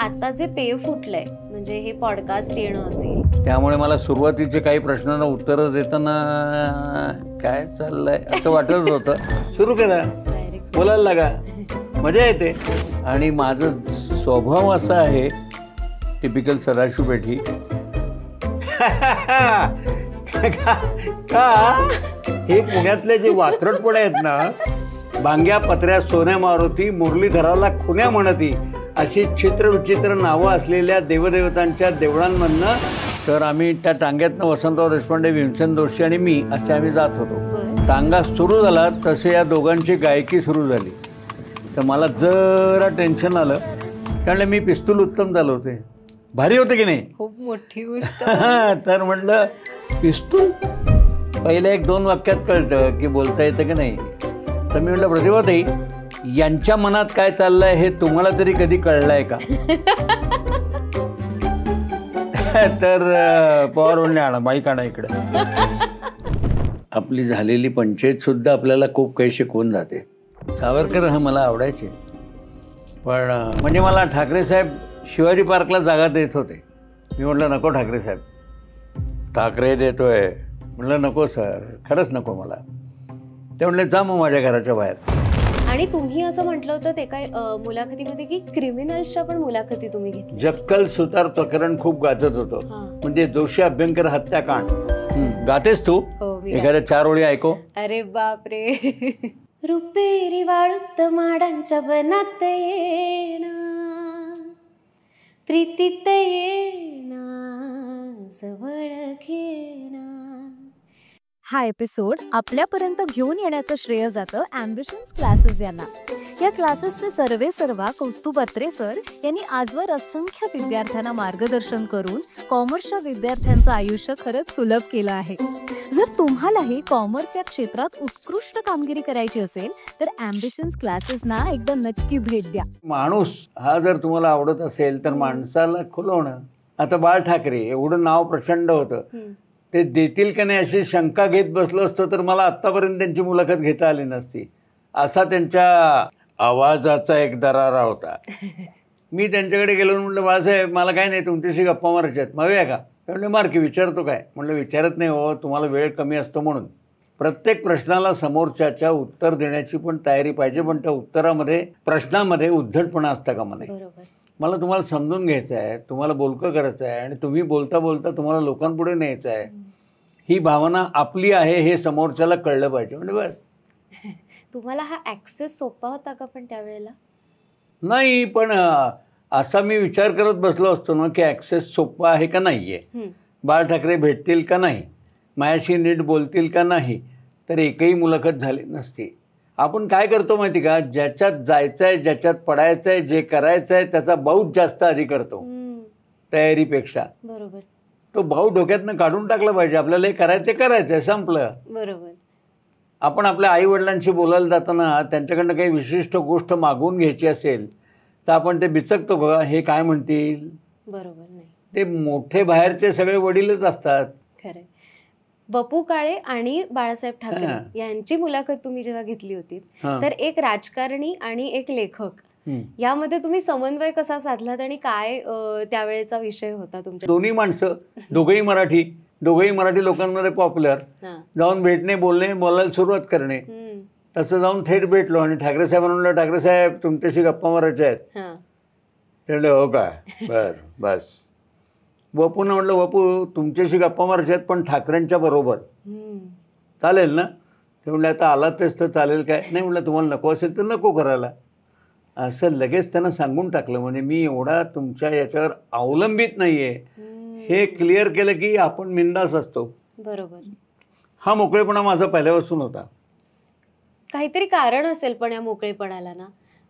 आता जे पेय फुटलंय म्हणजे हे पॉडकास्ट येणं असेल, त्यामुळे मला सुरुवातीचे काही प्रश्नांना उत्तरं देताना काय चाललंय असं वाटत होतं. सुरू करा, बोलायला लागा, मजा येते. आणि माझं स्वभाव असा आहे टिपिकल सदाशिव पेठी का हे पुण्यातले जे वात्रटपण आहेत ना, बांग्या पत्र्या सोन्या मारुती मुरलीधराला खुन्या म्हणती अशी चित्रविचित्र नावं असलेल्या देवदेवतांच्या देवळांमधनं तर आम्ही त्या टांग्यातनं वसंतराव देशपांडे, भीमसेन जोशी आणि मी असे आम्ही जात होतो. टांगा सुरू झाला तसे या दोघांची गायकी सुरू झाली. तर मला जरा टेन्शन आलं, कारण मी पिस्तूल उत्तम चालवते. भारी होते की नाही, खूप मोठी गोष्ट. तर म्हटलं पिस्तूल पहिल्या 1-2 वाक्यात कळतं की बोलता येतं की नाही. तर मी म्हटलं प्रतिभाताई, यांच्या मनात काय चाललंय हे तुम्हाला तरी कधी कळलंय का? तर पवार म्हणले आणा माईक आणा इकडं. आपली झालेली पंचायत सुद्धा आपल्याला खूप काही शिकवून जाते. सावरकर हा मला आवडायचे, पण म्हणजे मला ठाकरे साहेब शिवाजी पार्कला जागा देत होते. मी म्हटलं नको ठाकरे साहेब, ठाकरे देतोय. म्हटलं नको सर, खरंच नको मला. ते म्हटले जा मग माझ्या घराच्या बाहेर. आणि तुम्ही असं म्हटलं होतं ते काय मुलाखतीमध्ये की क्रिमिनल्सच्या पण मुलाखती तुम्ही घेतली. जक्कल सुतार प्रकरण खूप गाजत होतं, म्हणजे जोशी अभ्यंकर हत्याकांड. गातेस तू एखाद्या 4 ओळी ऐको. अरे बापरे. रुपेरी वाळूत माडांच्या बनात येना, प्रीतीत येना, जवळ घेना. हा एपिसोड आपल्यापर्यंत घेऊन येण्याचं श्रेय जातं ॲम्बिशन्स क्लासेस यांना. या क्लासेसचे सर्वेसर्वा कौस्तुभ अत्रे सर यांनी आजवर असंख्य विद्यार्थ्यांना मार्गदर्शन करून कॉमर्सच्या विद्यार्थ्यांचं आयुष्य खरंच सुलभ केलं आहे. जर तुम्हालाही कॉमर्स या क्षेत्रात उत्कृष्ट कामगिरी करायची असेल तर ॲम्बिशन्स क्लासेसना एकदा नक्की भेट द्या. माणूस हा जर तुम्हाला आवडत असेल तर माणसाला खुलवणं. आता बाळ ठाकरे एवढं नाव प्रचंड होतं, ते देतील का नाही अशी शंका घेत बसलो असतो तर मला आत्तापर्यंत त्यांची मुलाखत घेता आली नसती. असा त्यांच्या आवाजाचा एक दरारा होता. मी त्यांच्याकडे गेलो, म्हटलं बाळासाहेब मला काय नाही, तुमच्याशी गप्पा मारायच्या आहेत, मागूया का? म्हणले मार की, विचारतो काय? म्हटलं विचारत नाही हो, तुम्हाला वेळ कमी असतो म्हणून. प्रत्येक प्रश्नाला समोरच्याच्या उत्तर देण्याची पण तयारी पाहिजे, पण त्या उत्तरामध्ये प्रश्नामध्ये उद्धटपणा असता कामा नये. मला तुम्हाला समजून घ्यायचं आहे, तुम्हाला बोलकं करायचं आहे आणि तुम्ही बोलता बोलता तुम्हाला लोकांपुढे न्यायचं आहे. ही भावना आपली आहे हे समोरच्याला कळलं पाहिजे. म्हणजे बस. तुम्हाला हा ॲक्सेस सोपा होता का पण त्यावेळेला? नाही, पण असा मी विचार करत बसलो असतो ना की ॲक्सेस सोपा आहे का नाही आहे, बाळ ठाकरे भेटतील का नाही, माझ्याशी नीट बोलतील का नाही, तर एकही मुलाखत झाली नसती. आपण काय करतो माहिती का, ज्याच्यात जायचं आहे, ज्याच्यात पडायचं आहे, जे करायचं आहे त्याचा बाऊच जास्त आधी करतो तयारीपेक्षा. बरोबर. तो भाऊ डोक्यातनं काढून टाकला पाहिजे. आपल्याला हे करायचं संपलं. बरोबर. आपण आपल्या आईवडिलांशी बोलायला जाताना त्यांच्याकडनं काही विशिष्ट गोष्ट मागवून घ्यायची असेल तर आपण ते बिचकतो का, हे काय म्हणतील. बरोबर. नाही, ते मोठे बाहेरचे सगळे वडीलच असतात. खरं. बपू काळे आणि बाळासाहेब ठाकरे यांची मुलाखत तुम्ही जेव्हा घेतली होती तर एक राजकारणी आणि एक लेखक यामध्ये तुम्ही समन्वय कसा साधलात आणि काय त्यावेळेचा विषय होता तुमच्या? दोन्ही माणसं, दोघंही मराठी लोकांमध्ये पॉप्युलर. जाऊन भेटणे, बोलायला सुरुवात करणे. तसं जाऊन थेट भेटलो आणि ठाकरे साहेबांना म्हणलं ठाकरे साहेब तुमच्याशी गप्पा मारायच्या आहेत. ते म्हणले हो काय, बर बस. वपूंना म्हटलं वपू तुमच्याशी गप्पा मारायच्या आहेत पण ठाकरेंच्या बरोबर चालेल ना? ते म्हणलं आता आला तेच तर चालेल काय? नाही म्हटलं तुम्हाला नको असेल तर नको करायला. असं लगेच त्यांना सांगून टाकलं. म्हणजे मी एवढा तुमच्या याच्यावर अवलंबित नाही आहे हे क्लिअर केलं की आपण बिनधास्त असतो. बरोबर. हा मोकळेपणा माझा पहिल्यापासून होता. काहीतरी कारण असेल पण या मोकळेपणाला ना,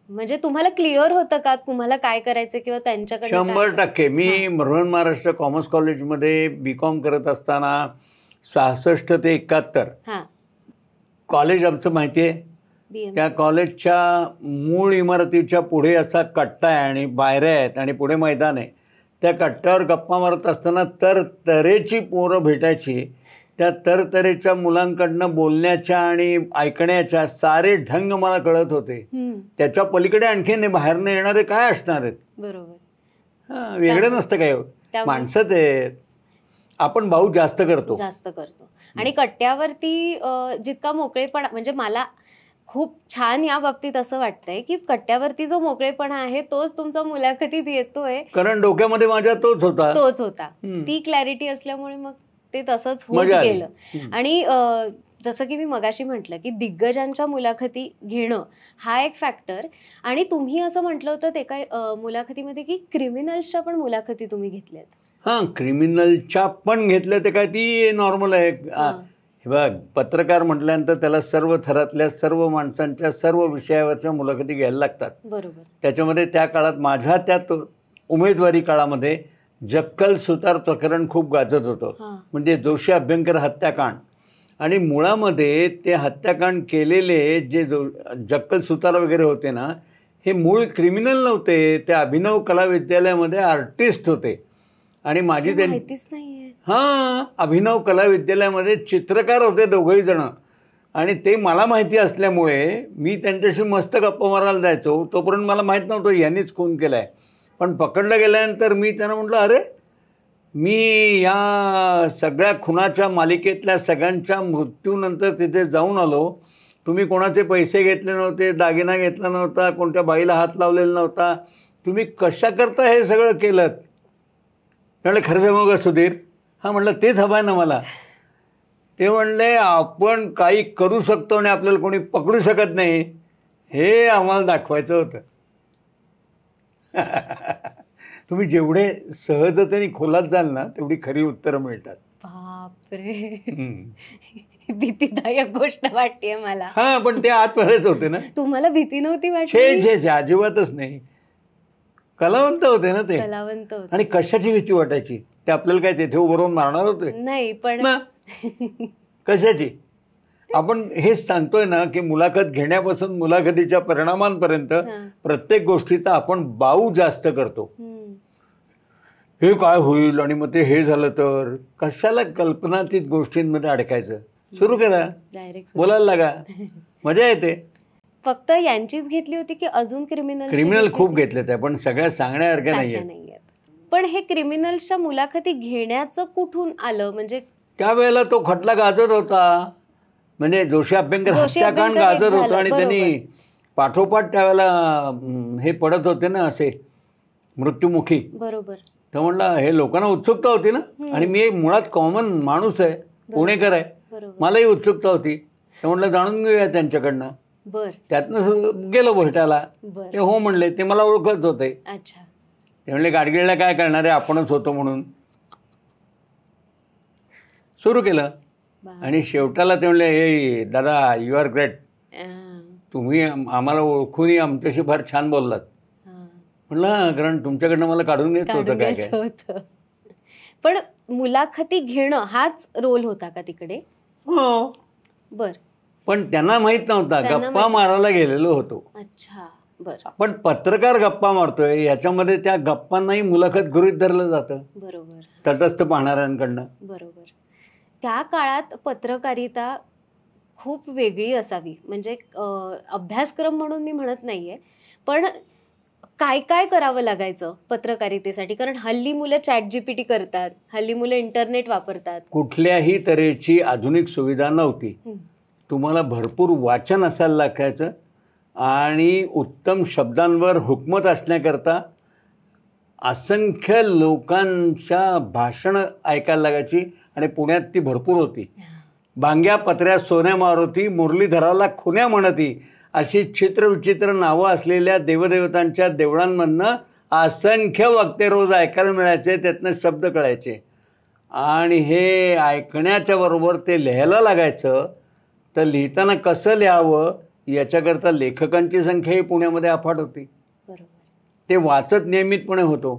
म्हणजे तुम्हाला क्लिअर होतं का तुम्हाला काय करायचं किंवा त्यांच्याकडे? 100%. मी बृहन महाराष्ट्र कॉमर्स कॉलेजमध्ये BCom करत असताना 66 ते 71 कॉलेज आमचं माहिती आहे. त्या कॉलेजच्या मूळ इमारतीच्या पुढे असा कट्टा आहे आणि बाहेर आहेत आणि पुढे मैदान आहे. त्या कट्ट्यावर गप्पा मारत असताना तरेची पोरं भेटायची. त्या तरेच्या मुलांकडनं बोलण्याच्या आणि ऐकण्याच्या सारे ढंग मला कळत होते. त्याच्या पलीकडे आणखीन बाहेरनं येणारे काय असणार आहेत. बरोबर. वेगळं नसतं काय, माणसंच आहेत. आपण भाऊ जास्त करतो आणि कट्ट्यावरती जितका मोकळेपणा, म्हणजे मला खूप छान या बाबतीत असं वाटतंय की कट्ट्यावरती जो मोकळेपणा आहे तोच तुमचा मुलाखतीत येतोय, कारण डोक्यामध्ये माझ्या तोच होता. ती क्लॅरिटी असल्यामुळे मग ते तसंच होत गेलं. आणि जसं की मी मगाशी म्हटलं की दिग्गजांच्या मुलाखती घेणं हा एक फॅक्टर, आणि तुम्ही असं म्हटलं होतं ते काय मुलाखतीमध्ये की क्रिमिनल्सच्या पण मुलाखती तुम्ही घेतल्यात. हां, क्रिमिनलच्या पण घेतल्या ते काय ती नॉर्मल आहे. हे बघ, पत्रकार म्हटल्यानंतर त्याला सर्व थरातल्या सर्व माणसांच्या सर्व विषयावरच्या मुलाखती घ्यायला लागतात. बरोबर. त्याच्यामध्ये त्या काळात माझ्या त्यात उमेदवारी काळामध्ये जक्कल सुतार प्रकरण खूप गाजत होतं, म्हणजे जोशी अभ्यंकर हत्याकांड. आणि मुळामध्ये ते हत्याकांड केलेले जे जक्कल सुतार वगैरे होते ना, हे मूळ क्रिमिनल नव्हते, ते अभिनव कला विद्यालयामध्ये आर्टिस्ट होते. आणि माझी माहितीच नाहीये. हां, अभिनव कला विद्यालयामध्ये चित्रकार होते दोघंही जण. आणि ते मला माहिती असल्यामुळे मी त्यांच्याशी मस्त गप्पा मारायला जायचो. तोपर्यंत मला माहीत नव्हतं यांनीच खून केला आहे. पण पकडलं गेल्यानंतर मी त्यांना म्हटलं, अरे मी या सगळ्या खुनाच्या मालिकेतल्या सगळ्यांच्या मृत्यूनंतर तिथे जाऊन आलो. तुम्ही कोणाचे पैसे घेतले नव्हते, दागिना घेतला नव्हता, कोणत्या बाईला हात लावलेला नव्हता, तुम्ही कशा करता हे सगळं केलं? म्हटलं खरं सांगू का सुधीर? हां म्हटलं तेच हवं आहे ना मला. ते म्हणले आपण काही करू शकतो आणि आपल्याला कोणी पकडू शकत नाही, हे आम्हाला दाखवायचं होतं. तुम्ही जेवढे सहजतेने खोलात जाल ना तेवढी खरी उत्तरं मिळतात. बापरे, भीतीदायक गोष्ट वाटते मला. हां, पण ते आतमध्येच होते ना. तुम्हाला भीती नव्हती वाटली? छे अजिबातच नाही. कलावंत होते ना ते. कलावंत होते. आणि कशाची भीती वाटायची? ते आपल्याला काय तेथे उभं राहून मारणार होते? नाही, पण कशाची? आपण हेच सांगतोय ना की मुलाखत घेण्यापासून मुलाखतीच्या परिणामांपर्यंत प्रत्येक गोष्टीचा आपण बाऊ जास्त करतो. हे काय होईल आणि मग ते हे झालं तर, कशाला कल्पनातीत गोष्टींमध्ये अडकायचं? सुरू करा, डायरेक्ट बोलायला लागा, मजा येते. फक्त यांचीच घेतली होती की अजून क्रिमिनल खूप घेतले त्या, पण सगळ्या सांगण्यासारख्या नाहीये. पण हे क्रिमिनल्सच्या मुलाखती घेण्याचं कुठून आलं? म्हणजे त्यावेळेला तो खटला गाजत होता, म्हणजे जोशी अभ्यंकर हत्याकांड गाजत होतं आणि त्यांनी पाठोपाठ त्यावेळेला हे पडत होते ना असे मृत्युमुखी. बरोबर. तर म्हणलं हे लोकांना उत्सुकता होती ना, आणि मी मुळात कॉमन माणूस आहे, पुणेकर आहे, मलाही उत्सुकता होती. तर म्हणलं जाणून घेऊया त्यांच्याकडनं. त्यातनं गेलो भेटायला. ते हो म्हणले, ते मला ओळखत होते. ते म्हणले गाडगिळला काय करणार आहे, आपणच होतो म्हणून. सुरू केलं आणि शेवटाला ते म्हणले, हे दादा यू आर ग्रेट, तुम्ही आम्हाला ओळखूनही आमच्याशी फार छान बोललात. म्हणलं कारण तुमच्याकडनं मला काढून घ्यायचं होतं काय काय. पण मुलाखती घेणं हाच रोल होता का तिकडे? हो. बर. पण त्यांना माहित नव्हता, गप्पा मारायला गेलेलो होतो. अच्छा, बर. पण पत्रकार गप्पा मारतोय याच्यामध्ये त्या गप्पांनाही मुलाखत गृहीत धरलं जातं. बरोबर. तटस्थ पाहणाऱ्यांकडनं. बरोबर. त्या काळात पत्रकारिता खूप वेगळी असावी, म्हणजे अभ्यासक्रम म्हणून मी म्हणत नाहीये, पण काय काय करावं लागायचं पत्रकारितेसाठी? कारण हल्ली मुलं ChatGPT करतात, हल्ली मुलं इंटरनेट वापरतात. कुठल्याही तऱ्हेची आधुनिक सुविधा नव्हती. तुम्हाला भरपूर वाचन असायला लागायचं आणि उत्तम शब्दांवर हुकमत असण्याकरता असंख्य लोकांच्या भाषणं ऐकायला लागायची. आणि पुण्यात ती भरपूर होती. भांग्या पत्र्या सोन्या मारुती, मुरलीधराला खुन्या म्हणती, अशी चित्रविचित्र नावं असलेल्या देवदेवतांच्या देवळांमधनं असंख्य वक्ते रोज ऐकायला मिळायचे, त्यातनं शब्द कळायचे. आणि हे ऐकण्याच्या बरोबर ते लिहायला लागायचं. तर लिहिताना कसं लिहावं याच्याकरता लेखकांची संख्याही पुण्यामध्ये अफाट होती. ते वाचत नियमितपणे होतो.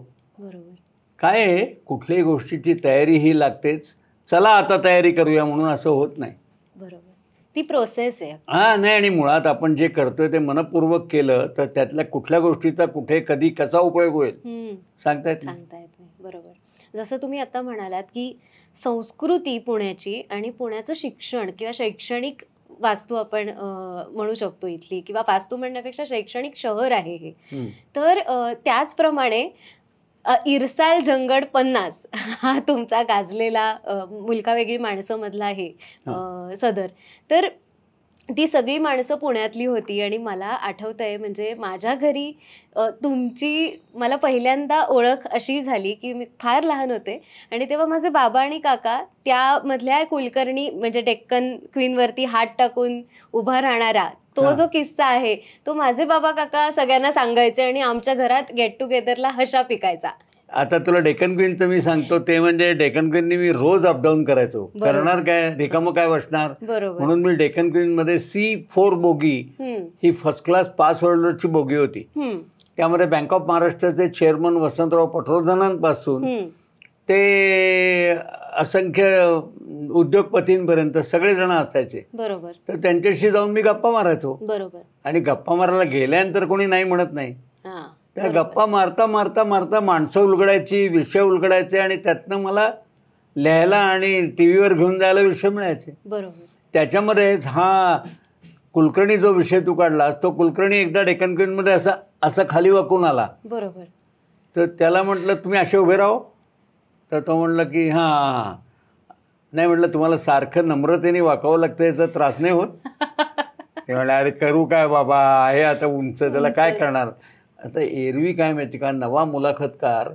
काय आहे, कुठल्याही गोष्टीची तयारी ही लागतेच. चला आता तयारी करूया म्हणून असं होत नाही. बरोबर, ती प्रोसेस आहे. हां, नाही, आणि मुळात आपण जे करतोय ते मनपूर्वक केलं तर त्यातल्या कुठल्या गोष्टीचा कुठे कधी कसा उपयोग होईल सांगता येत नाही. बरोबर. जसं तुम्ही आता म्हणालात की संस्कृती पुण्याची आणि पुण्याचं शिक्षण किंवा शैक्षणिक वास्तू आपण म्हणू शकतो इथली, किंवा वास्तू म्हणण्यापेक्षा शैक्षणिक शहर आहे हे. तर त्याचप्रमाणे इरसाल जंगड 50 हा तुमचा गाजलेला मुलगा वेगळी माणसं मधला आहे सदर. तर ती सगळी माणसं पुण्यातली होती आणि मला आठवतंय म्हणजे माझ्या घरी तुमची मला पहिल्यांदा ओळख अशी झाली की मी फार लहान होते आणि तेव्हा माझे बाबा आणि काका त्यामधल्या कुलकर्णी म्हणजे डेक्कन क्वीनवरती हात टाकून उभा राहणारा तो जो किस्सा आहे तो माझे बाबा काका सगळ्यांना सांगायचे आणि आमच्या घरात गेट टुगेदरला हशा पिकायचा. आता तुला डेक्कन क्वीनचं मी सांगतो ते म्हणजे डेक्कन क्वीननी मी रोज अपडाऊन करायचो. करणार काय, रिकामं काय बसणार, म्हणून मी डेक्कन क्वीन मध्ये C4 बोगी ही फर्स्ट क्लास पास होल्डरची बोगी होती. त्यामध्ये बँक ऑफ महाराष्ट्राचे चेअरमन वसंतराव पटवर्धनांपासून ते असंख्य उद्योगपतींपर्यंत सगळेजण असायचे. बरोबर. तर त्यांच्याशी जाऊन मी गप्पा मारायचो. बरोबर. आणि गप्पा मारायला गेल्यानंतर कोणी नाही म्हणत नाही. त्या गप्पा मारता मारता मारता माणसं उलगडायची, विषय उलगडायचे आणि त्यातनं मला लिहायला आणि टीव्हीवर घेऊन जायला विषय मिळायचे. बरोबर. त्याच्यामध्येच हा कुलकर्णी जो विषय तू काढला तो कुलकर्णी एकदा डेक्कन क्वीनमध्ये असा खाली वाकून आला. बरोबर. तर त्याला म्हटलं तुम्ही असे उभे राहो. तर तो म्हणलं की हां. नाही म्हटलं तुम्हाला सारखं नम्रतेने वाकावं लागतं याचा त्रास नाही होत. ते म्हणलं अरे करू काय बाबा, आहे आता उंच, त्याला काय करणार. आता एरवी काय माहिती का, नवा मुलाखतकार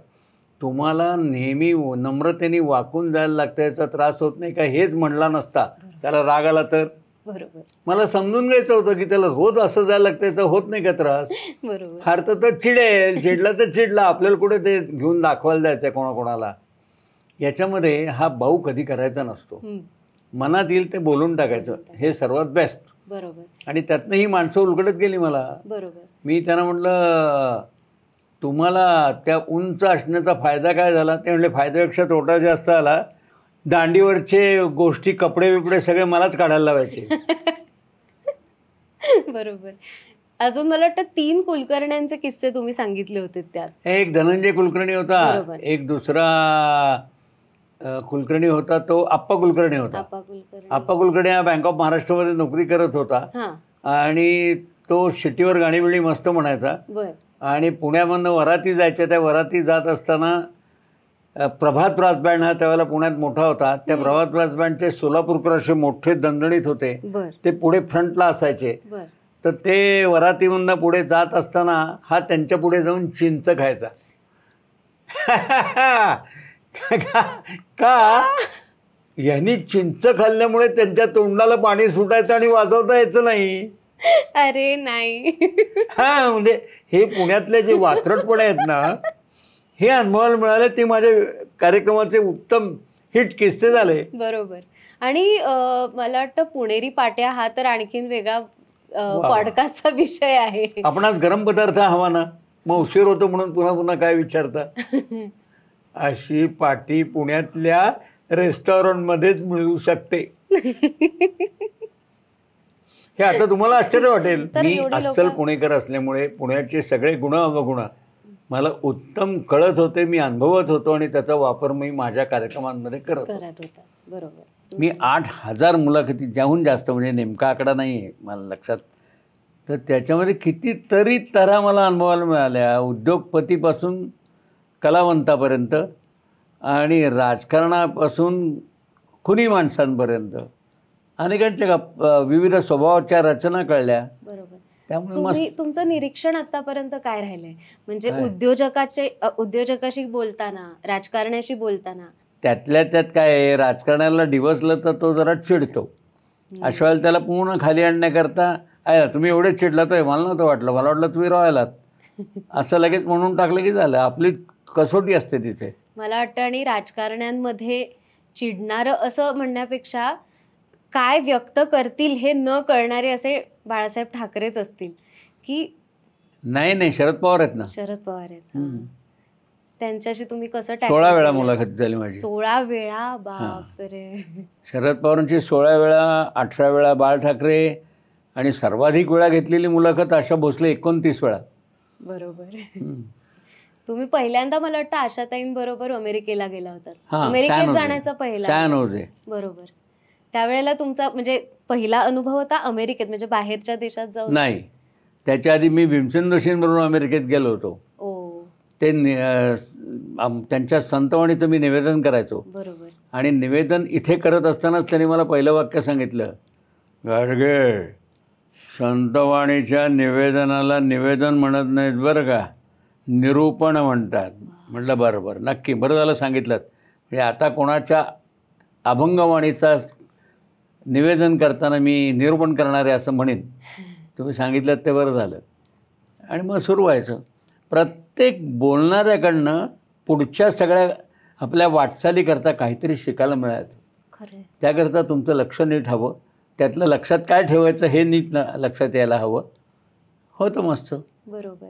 तुम्हाला नेहमी नम्रतेने वाकून जायला लागतं याचा त्रास होत नाही का हेच म्हणला नसता, त्याला राग आला तर. बरोबर. मला समजून घ्यायचं होतं की त्याला रोज असं जायला लागतं याचा होत नाही का त्रास. बरोबर. फार तर चिडेल, चिडला तर चिडला, आपल्याला कुठे ते घेऊन दाखवायला जायचं कोणाकोणाला. याच्यामध्ये हा भाऊ कधी करायचा नसतो, मनात येईल ते बोलून टाकायचं, हे सर्वात बेस्ट. बरोबर. आणि त्यातनं ही माणसं उलगडत गेली मला. बरोबर. मी त्यांना म्हटलं तुम्हाला त्या उंच असण्याचा फायदा काय झाला. ते म्हणले फायद्यापेक्षा तोटा जास्त आला. दांडीवरचे गोष्टी, कपडे बिपडे सगळे मलाच काढायला लावायचे. बरोबर. अजून मला वाटतं 3 कुलकर्ण्यांचे किस्से तुम्ही सांगितले होते त्यात. एक धनंजय कुलकर्णी होता, एक दुसरा कुलकर्णी होता तो आप्पा कुलकर्णी होता. आप्पा कुलकर्णी हा बँक ऑफ महाराष्ट्रामध्ये नोकरी करत होता आणि तो शिटीवर गाणी बिणी मस्त म्हणायचा. आणि पुण्यामधनं वराती जायच्या, त्या वराती जात असताना प्रभात ब्रास बँड हा त्यावेळेला पुण्यात मोठा होता. त्या प्रभात ब्रास बँडचे सोलापूरकर असे मोठे दणदणीत होते, ते पुढे फ्रंटला असायचे. तर ते वरातीमधनं पुढे जात असताना हा त्यांच्या पुढे जाऊन चिंच खायचा. का यांनी चिंच खाल्ल्यामुळे त्यांच्या तोंडाला पाणी सुटायचं आणि वाजवता यायचं नाही. अरे नाही. हा म्हणजे हे पुण्यातले जे वात्रटपणे आहेत ना, हे अनुभवायला मिळाले. ते माझ्या कार्यक्रमाचे उत्तम हिट किस्से झाले. बरोबर. आणि मला वाटतं पुणेरी पाट्या हा तर आणखीन वेगळा पॉडकास्टचा विषय आहे. आपणास गरम पदार्थ हवा ना, मग उशीर होतो म्हणून पुन्हा पुन्हा काय विचारता. अशी पाटी पुण्यातल्या रेस्टॉरंटमध्येच मिळू शकते. हे आता तुम्हाला आश्चर्य वाटेल. मी अस्सल पुणेकर असल्यामुळे पुण्याचे सगळे गुण अवगुण मला उत्तम कळत होते, मी अनुभवत होतो आणि त्याचा वापर मी माझ्या कार्यक्रमांमध्ये करत होतो. बरोबर. मी 8,000 मुलाखती, ज्याहून जास्त, म्हणजे नेमका आकडा नाही आहे मला लक्षात, तर त्याच्यामध्ये कितीतरी तऱ्हा मला अनुभवायला मिळाल्या. उद्योगपतीपासून कलावंतापर्यंत आणि राजकारणापासून खुनी माणसांपर्यंत अनेकांच्या विविध स्वभावाच्या रचना कळल्या. बरोबर. त्यामुळे तुमचं निरीक्षण आतापर्यंत काय राहिलंय, म्हणजे उद्योजकाशी बोलताना, राजकारण्याशी बोलताना? त्यातल्या त्यात काय आहे, राजकारणाला डिवसलं तर तो जरा चिडतो. अशा वेळेला त्याला पूर्ण खाली आणण्याकरता, आहे तुम्ही एवढे चिडलातोय, मला नव्हतं वाटलं, मला वाटलं तुम्ही राहिलात, असं लगेच म्हणून टाकलं की झालं. आपली कसोटी असते तिथे. मला वाटतं आणि राजकारण्यांमध्ये चिडणारं असं म्हणण्यापेक्षा काय व्यक्त करतील हे न कळणारे असे बाळासाहेब ठाकरेच असतील की नाही. शरद पवार आहेत ना. शरद पवार आहेत. त्यांच्याशी तुम्ही कसं 16 वेळा मुलाखत झाली माझी. 16 वेळा? बापरे. शरद पवारांची 16 वेळा, 18 वेळा बाळ ठाकरे, आणि सर्वाधिक वेळा घेतलेली मुलाखत आशा भोसले 29 वेळा. बरोबर. तुम्ही पहिल्यांदा मला वाटतं आशाताईंबरोबर अमेरिकेला गेला होता. अमेरिकेत जाण्याचा पहिला. बरोबर. त्यावेळेला तुमचा म्हणजे पहिला अनुभव होता अमेरिकेत, म्हणजे बाहेरच्या देशात जाऊन? नाही, त्याच्या आधी मी भीमसेन जोशींबरोबर अमेरिकेत गेलो होतो. ते त्यांच्या संतवाणीचं मी निवेदन करायचो. बरोबर. आणि निवेदन इथे करत असतानाच त्यांनी मला पहिलं वाक्य सांगितलं, गाडगे, संतवाणीच्या निवेदनाला निवेदन म्हणत नाहीत बरं का, निरूपण म्हणतात. म्हटलं बरं बरं, नक्की, बरं झालं सांगितलं. म्हणजे आता कोणाच्या अभंगवाणीचा निवेदन करताना मी निरूपण करणार आहे असं म्हणेन. तुम्ही सांगितलं ते बरं झालं. आणि मग सुरू व्हायचं. प्रत्येक बोलणाऱ्याकडनं पुढच्या सगळ्या आपल्या वाटचालीकरता काहीतरी शिकायला मिळायचं. खरं. त्याकरता तुमचं लक्ष नीट हवं, त्यातलं लक्षात काय ठेवायचं हे नीट लक्षात यायला हवं. होतं मस्त. बरोबर.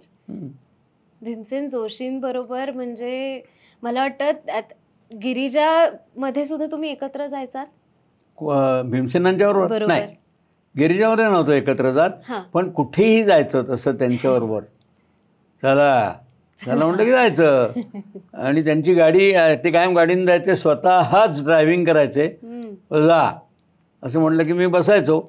भीमसेन जोशींबरोबर म्हणजे मला वाटतं गिरिजामध्ये सुद्धा तुम्ही एकत्र जायचात. भीमसेनांच्याबरोबर नाही, गिरिजामध्ये नव्हतं एकत्र जात, पण कुठेही जायचं तसं त्यांच्याबरोबर. चला चला म्हटलं की जायचं. आणि त्यांची गाडी, ते कायम गाडीने जायचे, स्वतःच ड्रायव्हिंग करायचे. जा असं म्हटलं की मी बसायचो.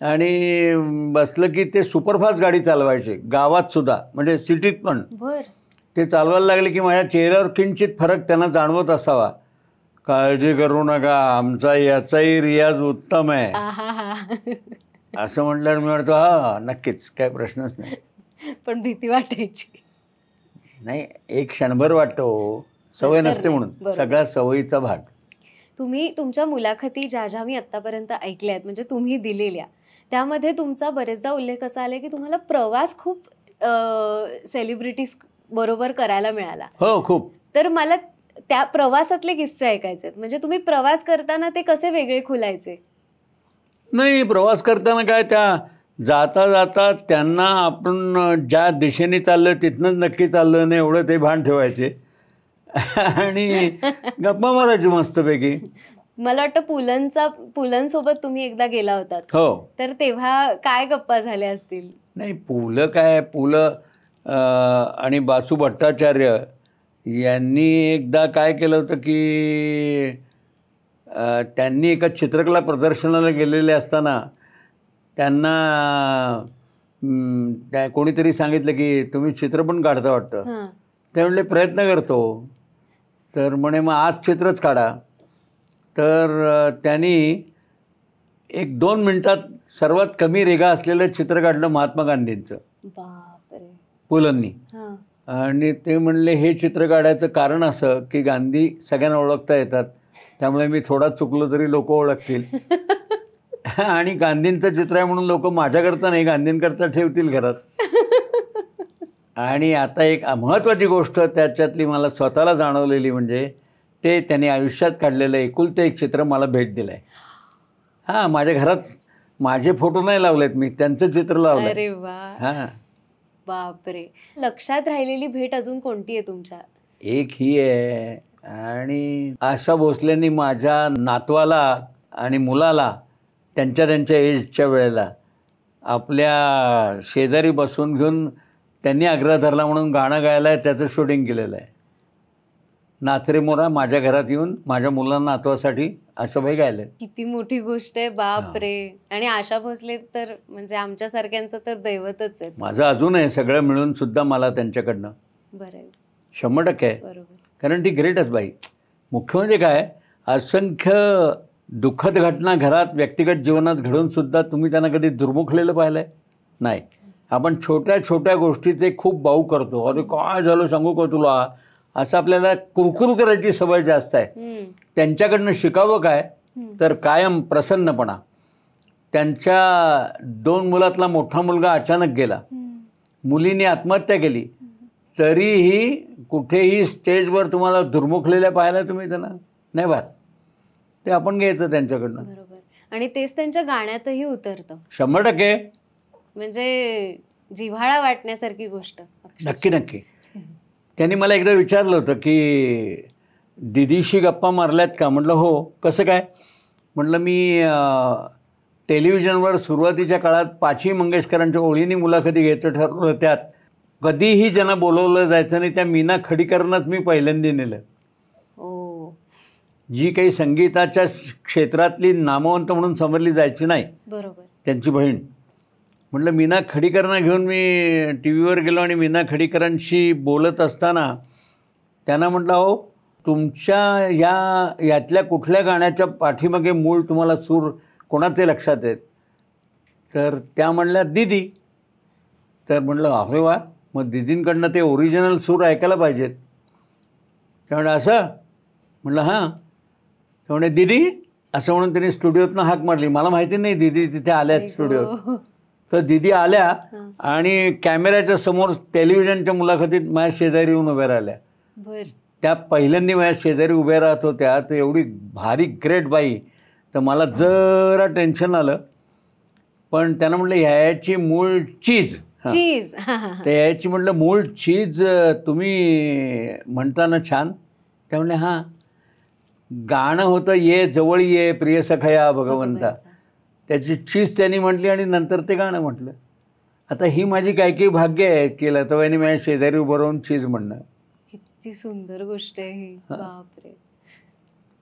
आणि बसलं की ते सुपरफास्ट गाडी चालवायचे गावात सुद्धा, म्हणजे सिटीत पण. ते चालवायला लागले की माझ्या चेहऱ्यावर किंचित फरक त्यांना जाणवत असावा. काळजी करू नका, आमचा याचाही रियाज उत्तम आहे असं म्हटल्यावर मी म्हणतो हा नक्कीच, काय प्रश्नच नाही. पण भीती वाटायची. नाही, एक क्षणभर वाटतो, सवय नसते म्हणून. सगळ्या सवयीचा भाग. तुम्ही तुमच्या मुलाखती ज्या मी आतापर्यंत ऐकल्या आहेत, म्हणजे तुम्ही दिलेल्या, त्यामध्ये तुमचा बरेचदा उल्लेख असा आला की तुम्हाला प्रवास खूप सेलिब्रिटीज बरोबर करायला मिळाला. हो, खूप. तर मला त्या प्रवासातले किस्से ऐकायचे आहेत. म्हणजे तुम्ही प्रवास करताना ते कसे वेगळे खुलायचे? नाही, प्रवास करताना काय, त्या जाता जाता त्यांना आपण ज्या दिशेने चाललं तिथनंच नक्की चाललं नाही एवढं ते भान ठेवायचे. आणि गप्पा मारायची मस्तपैकी. मला वाटतं पुलंसोबत तुम्ही एकदा गेला होतात. हो. तर तेव्हा काय गप्पा झाल्या असतील? नाही, पुलं आणि बासू भट्टाचार्य यांनी एकदा काय केलं होतं की त्यांनी एका चित्रकला प्रदर्शनाला गेलेले असताना त्यांना कोणीतरी सांगितलं की तुम्ही चित्र पण काढता वाटतं. ते म्हणले प्रयत्न करतो. तर म्हणे मग आज चित्रच काढा. तर त्यांनी 1-2 मिनिटात सर्वात कमी रेगा असलेलं चित्र काढलं महात्मा गांधींचं. बापरे. पुलंनी. आणि ते म्हणले हे चित्र काढायचं कारण असं की गांधी सगळ्यांना ओळखता येतात, त्यामुळे मी थोडा चुकलो तरी लोक ओळखतील. आणि गांधींचं चित्र आहे म्हणून लोक माझ्याकरता नाही गांधींकरता ठेवतील घरात. आणि आता एक महत्त्वाची गोष्ट त्याच्यातली मला स्वतःला जाणवलेली म्हणजे ते त्यांनी आयुष्यात काढलेलं एकुलते एक चित्र मला भेट दिलं आहे. हां, माझ्या घरात माझे फोटो नाही लावलेत, मी त्यांचं चित्र लावलं. अरे वा. हां. बापरे. लक्षात राहिलेली भेट अजून कोणती आहे तुमच्या? एक ही आहे. आणि आशा भोसलेंनी माझ्या नातवाला आणि मुलाला त्यांच्या एजच्या वेळेला आपल्या शेजारी बसून घेऊन त्यांनी आग्रह धरला म्हणून गाणं गायला आहे, त्याचं शूटिंग केलेलं आहे. नाचरे मोरा माझ्या घरात येऊन माझ्या मुलांना नातवासाठी आशाबाई गायले. किती मोठी गोष्ट आहे. बाप रे. आणि आशा भोसले तर म्हणजे आमच्यासारख्यांचं तर दैवतच आहे. माझं अजून आहे, सगळं मिळून सुद्धा मला त्यांच्याकडनं बरं 100% आहे. बरोबर. कारण ती ग्रेटच बाई. मुख्य म्हणजे काय, असंख्य दुःखद घटना घरात व्यक्तिगत जीवनात घडून सुद्धा तुम्ही त्यांना कधी दुर्मुखलेलं पाहिलं आहे? नाही. आपण छोट्या छोट्या गोष्टीचे खूप बाऊ करतो. अरे काय झालं सांगू का तुला, असं आपल्याला कुरकुर करायची सवय जास्त आहे. त्यांच्याकडनं शिकावं काय तर कायम प्रसन्नपणा. त्यांच्या 2 मुलातला मोठा मुलगा अचानक गेला, मुलीने आत्महत्या केली, तरीही कुठेही स्टेजवर तुम्हाला दुर्मुखलेल्या पाहायला तुम्ही त्यांना नाही बात. ते आपण घ्यायचं त्यांच्याकडनं. बरोबर. आणि तेच त्यांच्या गाण्यातही उतरतं 100%. म्हणजे जिव्हाळा वाटण्यासारखी गोष्ट. नक्की नक्की. त्यांनी मला एकदा विचारलं होतं की दीदीशी गप्पा मारल्यात का. म्हटलं हो. कसं काय. म्हटलं मी टेलिव्हिजनवर सुरुवातीच्या काळात पाची मंगेशकरांच्या ओळींनी मुलाखती घ्यायचं ठरवलं. त्यात कधीही ज्यांना बोलवलं जायचं नाही त्या मीना खडीकरांनाच मी पहिल्यांदा नेलं. जी काही संगीताच्या क्षेत्रातली नामवंत म्हणून समजली जायची नाही. बरोबर. त्यांची बहीण. म्हटलं मीना खडीकरांना घेऊन मी टी व्हीवर गेलो आणि मीना खडीकरांशी बोलत असताना त्यांना म्हटलं हो तुमच्या यातल्या कुठल्या गाण्याच्या पाठीमागे मूळ तुम्हाला सूर कोणाचे लक्षात आहेत? तर त्या म्हणल्या दीदी. तर म्हटलं अरे वा, मग दीदींकडनं ते ओरिजिनल सूर ऐकायला पाहिजेत. त्यामुळे असं म्हटलं हां. त्यामुळे दीदी असं म्हणून त्यांनी स्टुडिओतनं हाक मारली. मला माहिती नाही दीदी तिथे आल्यात स्टुडिओत. तर दीदी आल्या आणि कॅमेऱ्याच्या समोर टेलिव्हिजनच्या मुलाखतीत माझ्या शेजारी येऊन उभ्या राहिल्या. त्या पहिल्यांदा माझ्या शेजारी उभ्या राहत होत्या. तर एवढी भारी ग्रेट बाई. तर मला जरा टेन्शन आलं. पण त्यांना म्हटलं ह्याची मूळ चीज तर याची म्हटलं मूळ चीज तुम्ही म्हणता ना छान. त्या म्हणले हां. गाणं होतं ये जवळ ये प्रिय सखया भगवंता. त्याची चीज त्यांनी म्हटली आणि नंतर ते गाणं म्हटलं. आता ही माझी काय काही भाग्य आहे की लताबाईंनी माझ्या शेजारी उभं राहून चीज म्हणणं. किती सुंदर गोष्ट आहे ही. बापरे.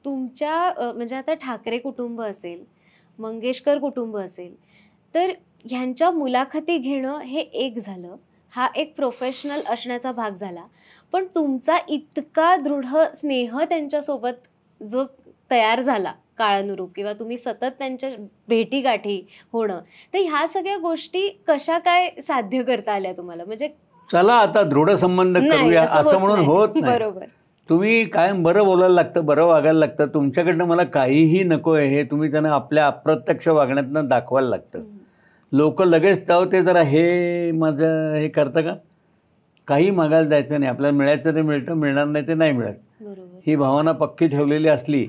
तुमच्या म्हणजे आता ठाकरे कुटुंब असेल, मंगेशकर कुटुंब असेल, तर ह्यांच्या मुलाखती घेणं हे एक झालं, हा एक प्रोफेशनल असण्याचा भाग झाला. पण तुमचा इतका दृढ स्नेह त्यांच्यासोबत जो तयार झाला काळानुरूप किंवा तुम्ही सतत त्यांच्या भेटीगाठी होणं, तर ह्या सगळ्या गोष्टी कशा काय साध्य करता आल्या तुम्हाला? म्हणजे चला आता दृढ संबंध करूया असं म्हणून होत नाही. बरोबर. तुम्ही कायम बरं बोलायला लागतं, बरं वागायला लागतं. तुमच्याकडनं मला काहीही नको आहे हे तुम्ही त्यांना आपल्या अप्रत्यक्ष वागण्यातनं दाखवायला लागतं. लोक लगेच ते जरा हे माझं हे करतं का, काही मागायला जायचं नाही. आपल्याला मिळायचं ते मिळतं, मिळणार नाही ते नाही मिळत. ही भावना पक्की ठेवलेली असली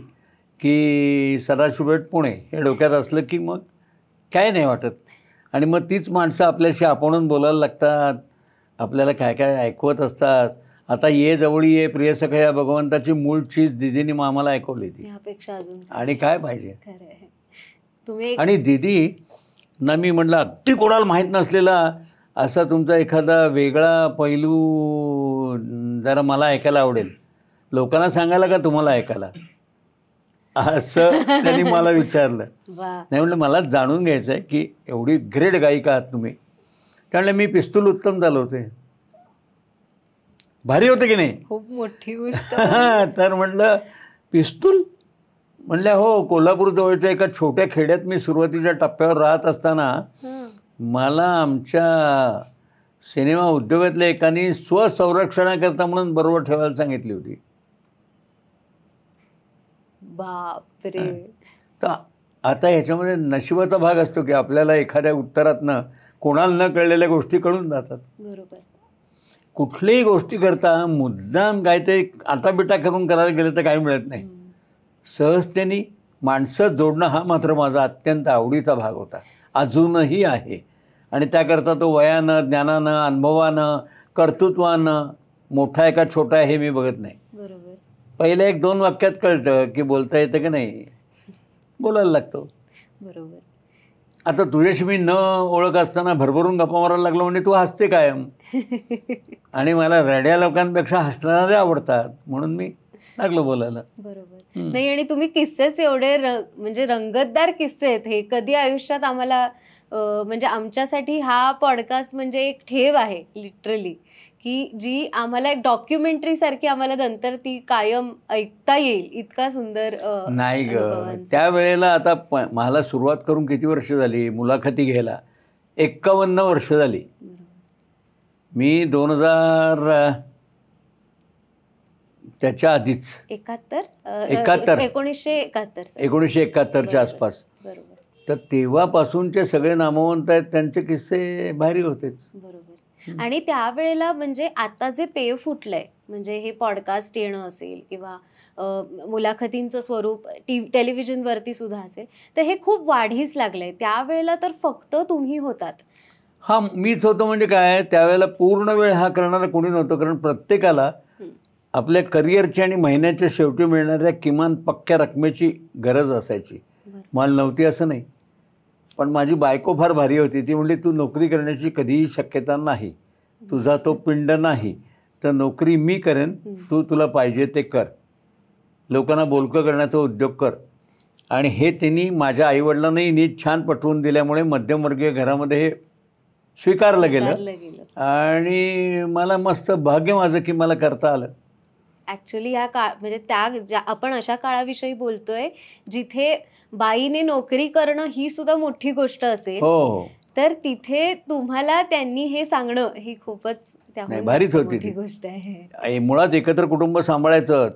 की सदाशिवपेठ पुणे हे डोक्यात असलं की मग काय नाही वाटत. आणि मग तीच माणसं आपल्याशी आपणून बोलायला लागतात, आपल्याला काय काय ऐकवत असतात. आता ये जवळी ये प्रिय सखया भगवंताची मूळ चीज दिदीने मग आम्हाला ऐकवली ती. यापेक्षा अजून आणि काय पाहिजे. तुम्ही आणि दिदी ना मी म्हटलं अगदी कोणाला माहीत नसलेला असा तुमचा एखादा वेगळा पैलू जरा मला ऐकायला आवडेल. लोकांना सांगायला का तुम्हाला ऐकायला, असं त्यांनी मला विचारलं. नाही म्हटलं मला जाणून घ्यायचं आहे की एवढी ग्रेट गायिका आहात तुम्ही. त्यामुळे मी पिस्तूल उत्तम चालवते. भारी होते की नाही? खूप मोठी गोष्ट. तर म्हटलं पिस्तूल म्हणल्या हो. कोल्हापूर जवळच्या एका छोट्या खेड्यात मी सुरुवातीच्या टप्प्यावर राहत असताना मला आमच्या सिनेमा उद्योगातल्या एकाने स्वसंरक्षणाकरता म्हणून बरोबर ठेवायला सांगितली होती. बापरे. तर आता ह्याच्यामध्ये नशिबाचा भाग असतो की आपल्याला एखाद्या उत्तरातनं कोणाला न कळलेल्या गोष्टी कळून जातात. बरोबर. कुठलीही गोष्टी करता मुद्दाम काय ते आटाबिटा करून करायला गेलं तर काही मिळत नाही. सहजतेने माणसं जोडणं हा मात्र माझा अत्यंत आवडीचा भाग होता, अजूनही आहे. आणि त्याकरता तो वयानं, ज्ञानानं, अनुभवानं, कर्तृत्वानं मोठा आहे का छोटा आहे हे मी बघत नाही. बरोबर. पहिल्या 1-2 वाक्यात कळतं की बोलता येतं की नाही, बोलायला लागतो. बरोबर. आता तुझ्याशी मी न ओळख असताना भरभरून गप्पा मारायला लागलो म्हणजे तू हसते कायम. आणि मला रड्या लोकांपेक्षा हसणारे आवडतात म्हणून मी लागलो बोलायला. बरोबर. नाही आणि तुम्ही किस्सेच एवढे म्हणजे रंगतदार किस्से आहेत हे. कधी आयुष्यात आम्हाला म्हणजे आमच्यासाठी हा पॉडकास्ट म्हणजे एक ठेव आहे लिटरली, की जी आम्हाला एक डॉक्युमेंटरी सारखी आम्हाला नंतर ती कायम ऐकता येईल. इतका सुंदर. नाही ग, त्यावेळेला आता मला सुरुवात करून किती वर्ष झाली मुलाखती घ्यायला? 51 वर्ष झाली. मी 2000 त्याच्या आधीच 1971च्या आसपास. बरोबर. तर तेव्हापासूनचे सगळे नामवंत आहेत, त्यांचे किस्से भारी होतेच. बरोबर. आणि त्यावेळेला म्हणजे आता जे पेय फुटलंय म्हणजे हे पॉडकास्ट येणं असेल किंवा मुलाखतींचं स्वरूप टेलिव्हिजनवरती सुद्धा असेल, तर हे खूप वाढीस लागलंय. त्यावेळेला तर फक्त तुम्ही होतात. हा मीच होतो. म्हणजे काय त्यावेळेला पूर्ण वेळ हा करणारा कोणी नव्हतं, कारण प्रत्येकाला आपल्या करिअरची आणि महिन्याच्या शेवटी मिळणाऱ्या किमान पक्क्या रकमेची गरज असायची. मला नव्हती असं नाही, पण माझी बायको फार भारी होती. ती म्हणली तू नोकरी करण्याची कधीही शक्यता नाही, तुझा तो पिंड नाही, तर नोकरी मी करेन, तू तुला पाहिजे ते कर, लोकांना बोलकं करण्याचा उद्योग कर. आणि हे त्यांनी माझ्या आईवडिलांनाही नीट छान पटवून दिल्यामुळे मध्यमवर्गीय घरामध्ये हे स्वीकारलं गेलं. आणि मला मस्त भाग्य माझं की मला करता आलं. ऍक्च्युली या म्हणजे आपण अशा काळाविषयी बोलतोय जिथे बाईने नोकरी करणं ही सुद्धा मोठी गोष्ट असेल. तर तिथे तुम्हाला त्यांनी हे सांगणं ही खूपच भारीच होती गोष्ट आहे. मुळात एकत्र कुटुंब सांभाळायचं,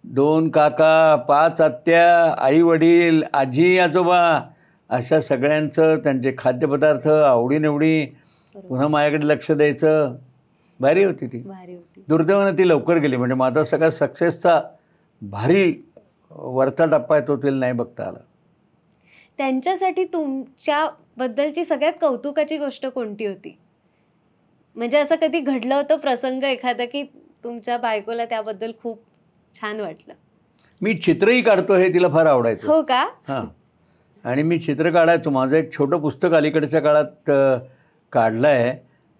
2 काका, 5 आत्या, आई वडील, आजी आजोबा, अशा सगळ्यांचं त्यांचे खाद्यपदार्थ आवडीनिवडी, पुन्हा माझ्याकडे लक्ष द्यायचं. भारी होती ती. दुर्दैवानं ती लवकर गेली. म्हणजे माझा सगळा सक्सेसचा भारी वरचा टप्पा आहे तो तिला नाही बघता आला. त्यांच्यासाठी तुमच्याबद्दलची सगळ्यात कौतुकाची गोष्ट कोणती होती? म्हणजे असं कधी घडलं होतं प्रसंग एखादा की तुमच्या बायकोला त्याबद्दल खूप छान वाटलं? मी चित्रही काढतो हे तिला फार आवडायचं. हो का? हां. आणि मी चित्र काढायचो. माझं एक छोटं पुस्तक अलीकडच्या काळात काढलं आहे.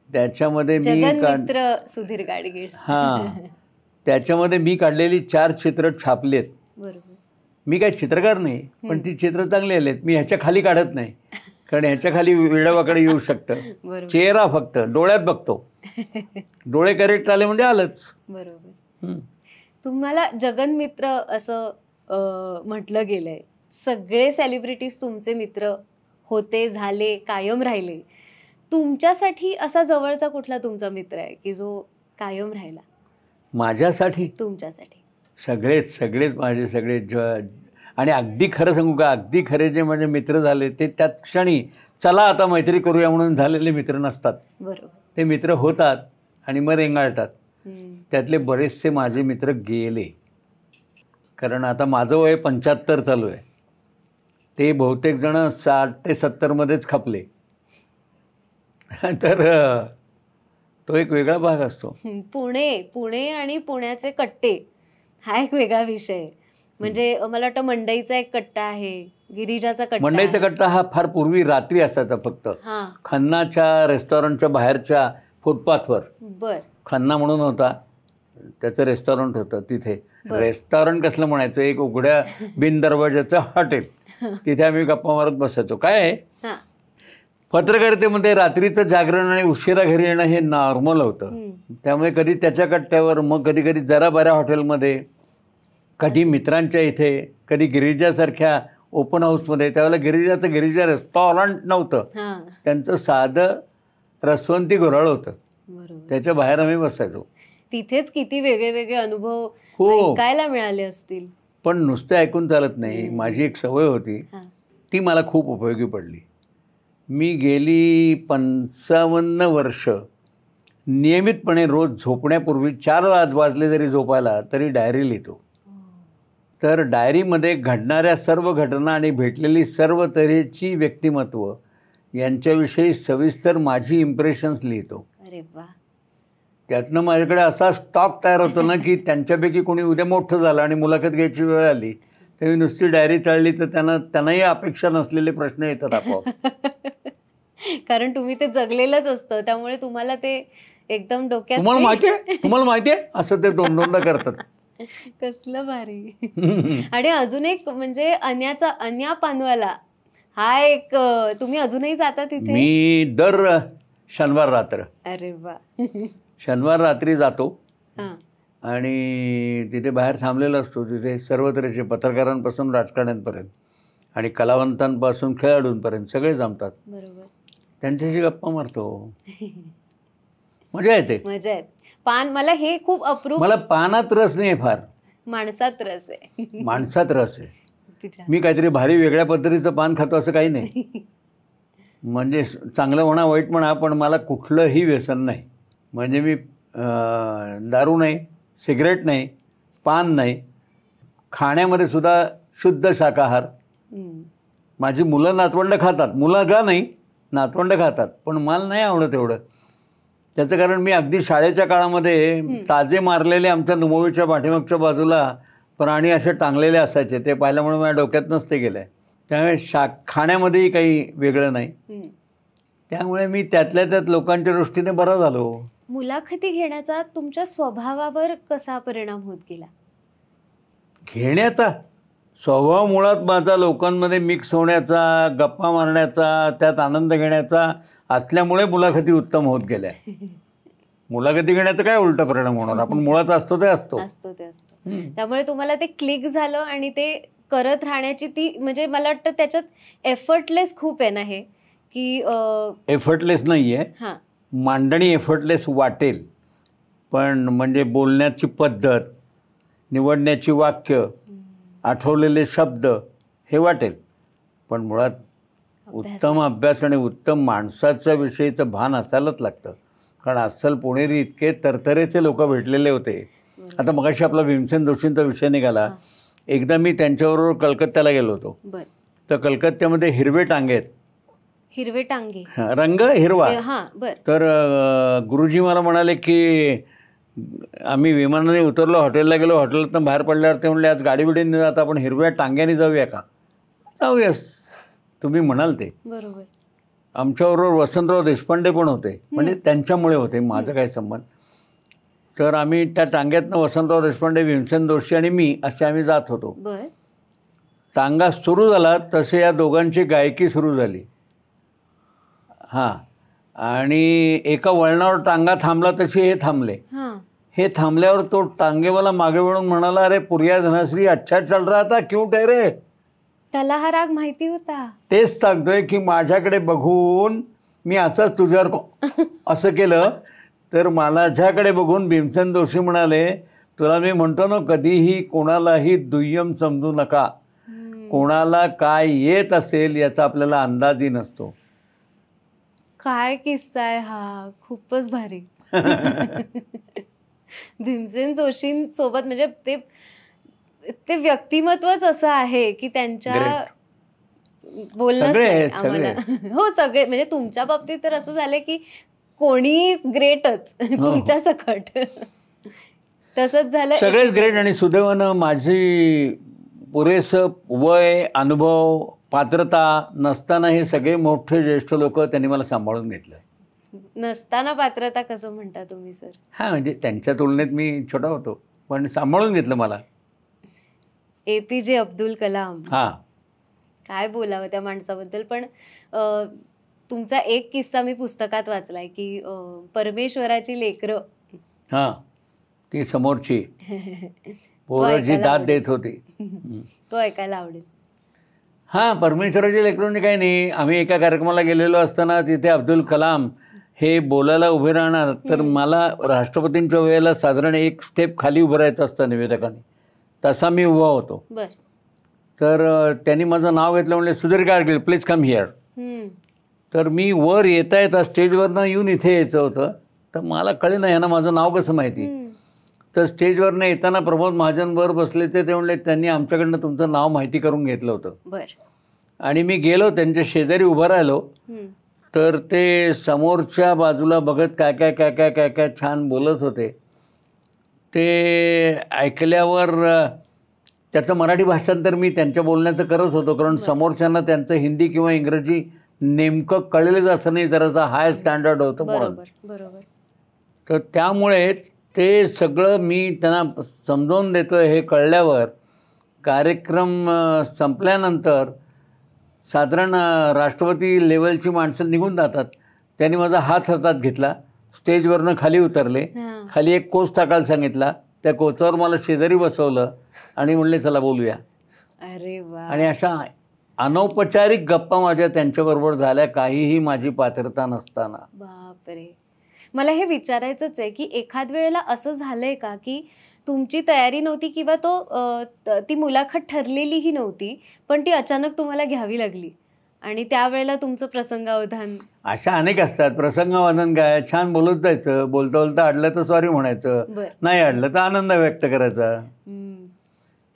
त्याच्यामध्ये जगन्मित्र सुधीर गाडगीळ. हां, त्याच्यामध्ये मी काढलेली 4 चित्र छापली आहेत. बरोबर. मी काही चित्रकार नाही, पण ती चित्र चांगली आलेत. मी ह्याच्या खाली काढत नाही, कारण ह्याच्या खाली वेडावाकडे येऊ शकतं. चेहरा फक्त डोळ्यात बघतो, डोळे करेक्ट आले म्हणजे आलंच. बरोबर. तुम्हाला जगन्मित्र असं म्हटलं गेलंय. सगळे सेलिब्रिटीज तुमचे मित्र होते, झाले, कायम राहिले. तुमच्यासाठी असा जवळचा कुठला तुमचा मित्र आहे की जो कायम राहिला? माझ्यासाठी? तुमच्यासाठी? सगळेच माझे सगळे. आणि अगदी खरं सांगू का, अगदी खरे जे माझे मित्र झाले ते त्यात क्षणी चला आता मैत्री करूया म्हणून झालेले मित्र नसतात. बरोबर. ते मित्र होतात आणि मग रेंगाळतात. त्यातले बरेचसे माझे मित्र गेले, कारण आता माझं वय 75 चालू आहे. ते बहुतेक जण 60 ते 70 मध्येच खपले. तर तो एक वेगळा भाग असतो. पुणे आणि पुण्याचे कट्टे हा एक वेगळा विषय आहे. म्हणजे मला वाटतं मंडईचा एक कट्टा आहे, गिरिजाचा कट्टा. मंडईचा कट्टा हा फार पूर्वी रात्री असायचा फक्त. खन्नाच्या रेस्टॉरंटच्या बाहेरच्या फुटपाथवर. बर. खन्ना म्हणून होता, त्याचं रेस्टॉरंट होतं तिथे. रेस्टॉरंट कसलं म्हणायचं, एक उघड्या बिन दरवाजाचं हॉटेल. तिथे आम्ही गप्पा मारत बसायचो. काय आहे, पत्रकारितेमध्ये रात्रीचं जागरण आणि उशिरा घरी येणं हे नॉर्मल होतं. त्यामुळे कधी त्याच्या कट्ट्यावर, मग कधी कधी जरा बऱ्या हॉटेलमध्ये, कधी मित्रांच्या इथे, कधी गिरिजासारख्या ओपन हाऊसमध्ये. त्यावेळेला गिरिजा रेस्टॉरंट नव्हतं, त्यांचं साधं रसवंती घोराळ होतं. त्याच्या बाहेर आम्ही बसायचो. तिथेच किती वेगळे वेगळे अनुभव ऐकायला मिळाले असतील. पण नुसते ऐकून चालत नाही. माझी एक सवय होती, ती मला खूप उपयोगी पडली. मी गेली 55 वर्ष नियमितपणे रोज झोपण्यापूर्वी 4 वाजले जरी झोपायला तरी डायरी लिहितो. तर डायरीमध्ये घडणाऱ्या सर्व घटना आणि भेटलेली सर्व तऱ्हेची व्यक्तिमत्व यांच्याविषयी सविस्तर माझी इम्प्रेशन्स लिहितो. अरे वा. त्यातनं माझ्याकडे असा स्टॉक तयार होतो ना की त्यांच्यापैकी कोणी उद्या मोठं झालं आणि मुलाखत घ्यायची वेळ आली तेव्हा नुसती डायरी चालली तर त्यांनाही अपेक्षा नसलेले प्रश्न येतात आपोआप. कारण तुम्ही ते जगलेलंच असतं, त्यामुळे तुम्हाला ते एकदम डोक्यात. तुम्हाला माहिती आहे असं ते दोनदा करतात. कसलं भारी. आणि अजून एक म्हणजे अन्या पानवाला हा एक, तुम्ही अजूनही जाता तिथे? मी दर शनिवार रात्र. अरे वा. शनिवार रात्री जातो आणि तिथे बाहेर थांबलेला असतो. तिथे सर्व तऱ्हेचे पत्रकारांपासून राजकारण्यांपर्यंत आणि कलावंतांपासून खेळाडूंपर्यंत सगळे जमतात. बरोबर. त्यांच्याशी गप्पा मारतो. मजा येते. मजा येते. पान मला हे खूप अप्रूप. मला पानात रस नाही फार, माणसात रस आहे. माणसात रस आहे. मी काहीतरी भारी वेगळ्या पद्धतीचं पान खातो असं काही नाही. म्हणजे चांगलं म्हणा वाईट म्हणा, पण मला कुठलंही व्यसन नाही. म्हणजे मी दारू नाही, सिगरेट नाही, पान नाही, खाण्यामध्ये सुद्धा शुद्ध शाकाहार. माझी मुलं नातवंड खातात, मुलगा नाही नातवंड खातात, पण मला नाही आवडत एवढं. त्याचं कारण मी अगदी शाळेच्या काळामध्ये ताजे मारलेले आमच्या नुमोवीच्या पाठीमागच्या बाजूला प्राणी असे टांगलेले असायचे, ते पाहिल्यामुळे माझ्या डोक्यात नसते गेलं आहे. त्यामुळे खाण्यामध्येही काही वेगळं नाही. त्यामुळे मी त्यातल्या त्यात लोकांच्या दृष्टीने बरा झालो. मुलाखती घेण्याचा तुमच्या स्वभावावर कसा परिणाम होत गेला? घेण्याचा स्वभाव मुळात माझा लोकांमध्ये मिक्स होण्याचा, गप्पा मारण्याचा, त्यात आनंद घेण्याचा असल्यामुळे मुलाखती उत्तम होत गेल्या. मुलाखती घेण्याचा काय उलटा परिणाम होणार, आपण मुळात असतो ते असतो. त्यामुळे तुम्हाला ते क्लिक झालं आणि ते करत राहण्याची ती, म्हणजे मला वाटतं त्याच्यात एफर्टलेस खूप आहे ना हे, की एफर्टलेस नाहीये, मांडणी एफर्टलेस वाटेल, पण म्हणजे बोलण्याची पद्धत, निवडण्याची वाक्य, आठवलेले शब्द हे वाटेल, पण मुळात उत्तम अभ्यास आणि उत्तम माणसाच्या विषयीचं भान असायलाच लागतं. कारण अस्सल पुणेरी इतके तरतरेचे लोक भेटलेले होते. आता मगाशी आपला भीमसेन जोशींचा विषय निघाला. एकदा मी त्यांच्याबरोबर कलकत्त्याला गेलो होतो. तर कलकत्त्यामध्ये हिरवे टांगे आहेत. हिरवे टांगे, रंग हिरवा. तर गुरुजी मला म्हणाले की आम्ही विमानाने उतरलो, हॉटेलला गेलो, हॉटेलातून बाहेर पडल्यावर ते म्हणले आज गाडी बिडीने जाता आपण हिरव्या टांग्याने जाऊया का? जाऊयास, तुम्ही म्हणाल ते. बरोबर. आमच्याबरोबर वसंतराव देशपांडे पण होते, म्हणजे त्यांच्यामुळे होते, माझं काय संबंध. तर आम्ही त्या टांग्यातनं वसंतराव देशपांडे, भीमसेन जोशी आणि मी असे आम्ही जात होतो. टांगा सुरू झाला तसे या दोघांची गायकी सुरू झाली. आणि एका वळणावर टांगा थांबला तसे हे थांबले. हे थांबल्यावर तो टांगेवाला मागे वळून म्हणाला, अरे पुरिया धनश्री अच्छा चल रहा था, क्यों ठहरे? त्याला हा राग माहिती होता. तेच सांगतोय की माझ्याकडे बघून मी असंच तुझ्यावर असं केलं, तर माझ्याकडे बघून भीमसेन जोशी म्हणाले, तुला मी म्हणतो ना कधीही कोणालाही दुय्यम समजू नका. कोणाला काय येत असेल याचा आपल्याला अंदाजही नसतो. काय किस्सा आहे हा, खूपच भारी. भीमसेन जोशींसोबत म्हणजे ते व्यक्तिमत्वच असं आहे की त्यांच्या बोलणं आम्हाला हो सगळे, म्हणजे तुमच्या बाबतीत तर असं झालं की कोणी ग्रेटच तुमच्या सकट. तसंच झालं, सगळेच ग्रेट. आणि सुदैवानं माझी पुरेसं वय, अनुभव, पात्रता नसताना हे सगळे मोठे ज्येष्ठ लोक त्यांनी मला सांभाळून घेतलं. नसताना पात्रता कसं म्हणता तुम्ही सर? म्हणजे त्यांच्या तुलनेत मी छोटा होतो, पण सांभाळून घेतलं मला. APJ अब्दुल कलाम, काय बोलावं त्या माणसाबद्दल. पण तुमचा एक किस्सा मी पुस्तकात वाचलाय की परमेश्वराची लेकरं, ती समोरची पोरं जी दाद देत होती, तो ऐकायला आवडेल. परमेश्वराची लेकरं म्हणजे काही नाही. आम्ही एका कार्यक्रमाला गेलेलो असताना तिथे अब्दुल कलाम हे बोलायला उभे राहणार, तर मला राष्ट्रपतींच्या वेळेला साधारण एक स्टेप खाली उभं राहायचं असतं निवेदकाने, तसा मी उभा होतो. तर त्यांनी माझं नाव घेतलं, म्हणले Sudhir Gadgil please come here. तर मी वर येता येता स्टेजवरनं येऊन इथे यायचं होतं, तर मला कळलं नाही ह्यांना माझं नाव कसं माहिती. तर स्टेजवरनं येताना प्रमोद महाजन वर बसले, ते म्हणले त्यांनी आमच्याकडनं तुमचं नाव माहिती करून घेतलं होतं. आणि मी गेलो त्यांच्या शेजारी उभं राहिलो, तर ते समोरच्या बाजूला बघत काय काय काय काय काय काय छान बोलत होते. ते ऐकल्यावर त्याचं मराठी भाषांतर मी त्यांच्या बोलण्याचं करत होतो, कारण समोरच्यांना त्यांचं हिंदी किंवा इंग्रजी नेमकं कळलेलंच असं नाही, जरासा हाय स्टँडर्ड होतं म्हणून. तर त्यामुळे ते सगळं मी त्यांना समजावून देतो. हे कळल्यावर कार्यक्रम संपल्यानंतर साधारण राष्ट्रपती लेवलची माणसं निघून जातात. त्यांनी माझा हात हातात घेतला, स्टेजवरनं खाली उतरले, खाली एक कोच टाकायला सांगितला, त्या कोचावर मला शेजारी बसवलं आणि म्हणले चला बोलूया. अरे वा. आणि अशा अनौपचारिक गप्पा माझ्या त्यांच्याबरोबर झाल्या, काहीही माझी पात्रता नसताना. बापरे. मला हे विचारायचंच आहे की एखाद वेळेला असं झालंय का की तुमची तयारी नव्हती किंवा ती मुलाखत ठरलेलीही नव्हती, पण ती अचानक तुम्हाला घ्यावी लागली आणि त्यावेळेला तुमचं प्रसंगावधान? अशा अनेक असतात. प्रसंगावधान काय, छान बोलत जायचं, बोलता बोलता अडलं तर सॉरी म्हणायचं, नाही अडलं तर आनंद व्यक्त करायचा.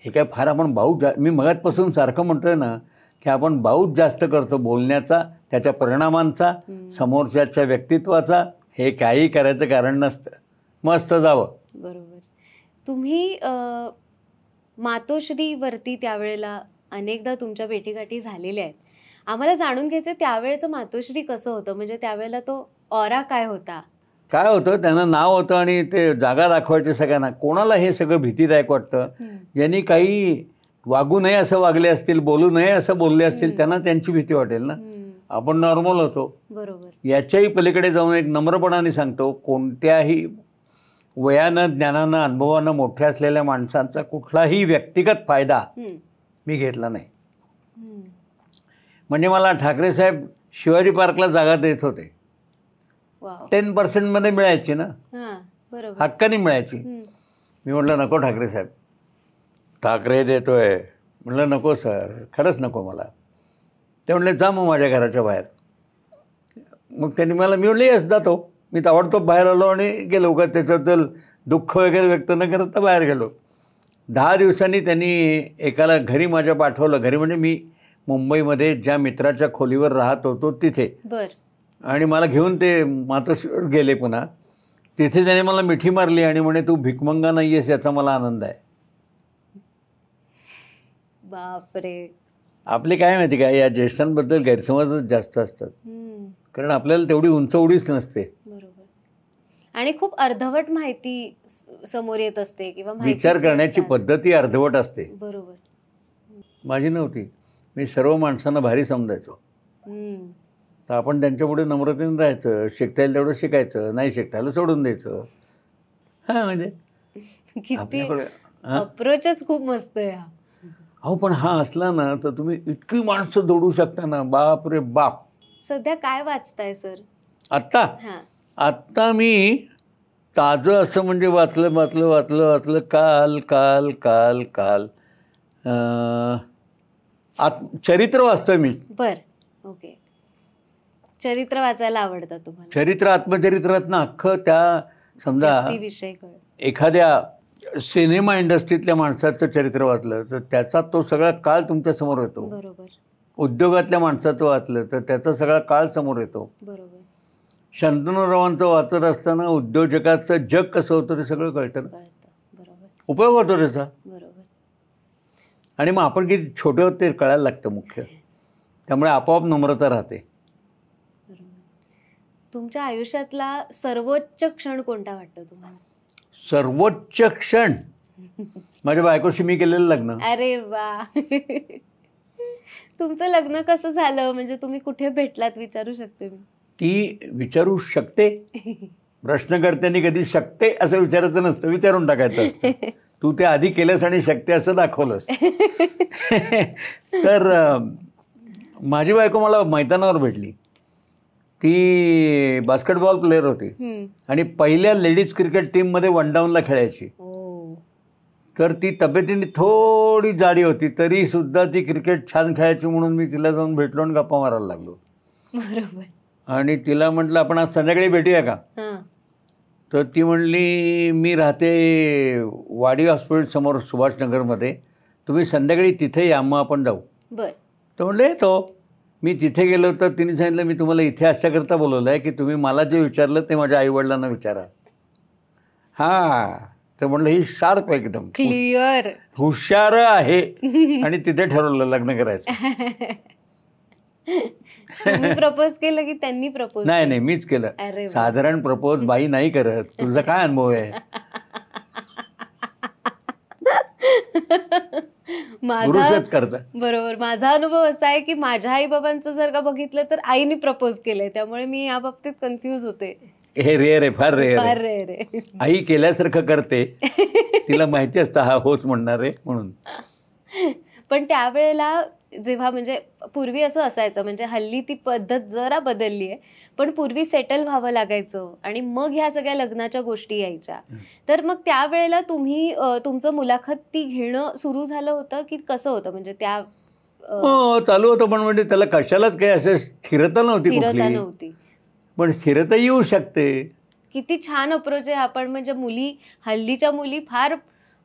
हे काय फार आपण बाऊच, मी मगाचपासून सारखं म्हणतोय ना की आपण बाऊच जास्त करतो बोलण्याचा, त्याच्या परिणामांचा, समोरच्याच्या व्यक्तित्वाचा. हे काही करायचं कारण नसतं, मस्त जावं. बरोबर. तुम्ही मातोश्रीवरती त्यावेळेला अनेकदा तुमच्या भेटीगाठी झालेल्या आहेत. आम्हाला जाणून घ्यायचं त्यावेळेचं मातोश्री कसं होतं, म्हणजे त्यावेळेला तो ऑरा काय होता? काय होतं, त्यांना नाव होतं आणि ते जागा दाखवायचे सगळ्यांना. कोणाला हे सगळं भीतीदायक वाटतं? ज्यांनी काही वागू नये असं वागले असतील, बोलू नये असं बोलले असतील, त्यांना त्यांची भीती वाटेल ना. आपण नॉर्मल होतो. बरोबर. याच्याही पलीकडे जाऊन एक नम्रपणाने सांगतो, कोणत्याही वयानं, ज्ञानानं, अनुभवानं मोठ्या असलेल्या माणसांचा कुठलाही व्यक्तिगत फायदा मी घेतला नाही. म्हणजे मला ठाकरे साहेब शिवाजी पार्कला जागा देत होते. 10% मध्ये मिळायची ना, हक्काने मिळायची. मी म्हटलं नको ठाकरे साहेब, ठाकरे देतोय. म्हटलं नको सर, खरंच नको मला. ते म्हणले जा मग माझ्या घराच्या बाहेर. मग त्यांनी मला, मी म्हणलं येस जातो. मी ताबडतोब बाहेर आलो आणि गेलो. का त्याच्याबद्दल दुःख वगैरे व्यक्त न करता बाहेर गेलो. 10 दिवसांनी त्यांनी एकाला घरी माझ्या पाठवलं. घरी म्हणजे मी मुंबईमध्ये ज्या मित्राच्या खोलीवर राहत होतो तिथे. आणि मला घेऊन ते मातोश्रीवर गेले पुन्हा. तिथे त्याने मला मिठी मारली आणि म्हणे तू भिकमंगा नाही आहेस याचा मला आनंद आहे. बापरे. आपले काय माहिती काय, या ज्येष्ठांबद्दल गैरसमजच जास्त असतात. कारण आपल्याला तेवढी उंचवडीच नसते. बरोबर. आणि खूप अर्धवट माहिती समोर येत असते किंवा विचार करण्याची पद्धती अर्धवट असते. बरोबर. माझी नव्हती. मी सर्व माणसांना भारी समजायचो. तर आपण त्यांच्यापुढे नम्रतेने राहायचं. शिकता येईल तेवढं शिकायचं, नाही शिकता येईल सोडून द्यायचं. हां म्हणजे किती अप्रोचच खूप मस्त आहे हा. अहो पण हा असला ना तर तुम्ही इतकी माणसं जोडू शकता ना, बाप रे बाप. सध्या काय वाचताय सर? आत्ता मी ताजं असं म्हणजे वाचलं काल काल काल काल चरित्र वाचतोय मी. बर, ओके. चरित्र वाचायला आवडतं तुम्हाला? चरित्र, आत्मचरित्रातनं अख्खं त्या समजा विषय एखाद्या सिनेमा इंडस्ट्रीतल्या माणसाचं चरित्र वाचलं तर त्याचा तो सगळा काळ तुमच्या समोर येतो. बरोबर. उद्योगातल्या माणसाचं वाचलं तर त्याचा सगळा काळ समोर येतो. बरोबर. शंतनुरावांचं वाचत असताना उद्योजकाचं जग कसं होतं ते सगळं कळतं. बरोबर. उपयोग होतो त्याचा. बरोबर. आणि मग आपण किती छोटे होते ते कळायला लागतं मुख्य. त्यामुळे आपोआप नम्रता राहते. तुमच्या आयुष्यातला सर्वोच्च क्षण कोणता वाटतो तुम्हाला? सर्वोच्च क्षण माझ्या बायकोशी मी केलेलं लग्न. अरे वा. तुमचं लग्न कसं झालं, म्हणजे तुम्ही कुठे भेटलात विचारू शकते मी? ती विचारू शकते. प्रश्नकर्त्यांनी कधी शकते असं विचारायचं नसतं, विचारून टाकायचं असतं. तू ते आधी केलंस आणि शकते असं दाखवलंस. तर माझी बायको मला मैदानावर भेटली. ती बास्केटबॉल प्लेयर होती आणि पहिल्या लेडीज क्रिकेट टीममध्ये 1 डाऊनला खेळायची. तर ती तब्येतीने थोडी जाडी होती तरी सुद्धा ती क्रिकेट छान खेळायची म्हणून मी तिला जाऊन भेटलो आणि गप्पा मारायला लागलो. बरोबर. आणि तिला म्हटलं आपण आज संध्याकाळी भेटूया का? तर ती म्हणली मी राहते वाडी हॉस्पिटल समोर सुभाषनगरमध्ये, तुम्ही संध्याकाळी तिथे या मग आपण जाऊ. तर म्हणलं येतो. मी तिथे गेलो तर तिने सांगितलं मी तुम्हाला इथे अशाकरता बोलवलं आहे की तुम्ही मला जे विचारलं ते माझ्या आईवडिलांना विचारा. हां. तर म्हणलं ही शार्प एकदम क्लिअर हुशार आहे. आणि तिथे ठरवलं लग्न करायचं. तुम्ही प्रपोज केलं की त्यांनी प्रपोज? नाही मीच केलं. साधारण प्रपोज बाई नाही करत. तुझा काय अनुभव आहे? बरोबर. माझा अनुभव असा आहे की माझ्या आई बाबांचं जर का बघितलं तर आईने प्रपोज केलंय, त्यामुळे मी या बाबतीत कन्फ्यूज होते. हे रेअर आहे, फार रेअर आहे. आई केल्यासारखं करते, तिला माहिती असतं हा होच म्हणणार आहे म्हणून. पण त्यावेळेला जेव्हा म्हणजे पूर्वी असं असायचं, म्हणजे हल्ली ती पद्धत जरा बदलली आहे, पण पूर्वी सेटल व्हावं लागायचं आणि मग ह्या सगळ्या लग्नाच्या गोष्टी यायच्या. तर मग त्यावेळेला तुम्ही तुमचं मुलाखती घेणं सुरू झालं होतं की कसं होतं? म्हणजे त्या चालू होतं, पण म्हणजे त्याला कशालाच काही असं स्थिरता नव्हती. पण स्थिरता येऊ शकते. किती छान अप्रोच आहे आपण. म्हणजे हल्लीच्या मुली फार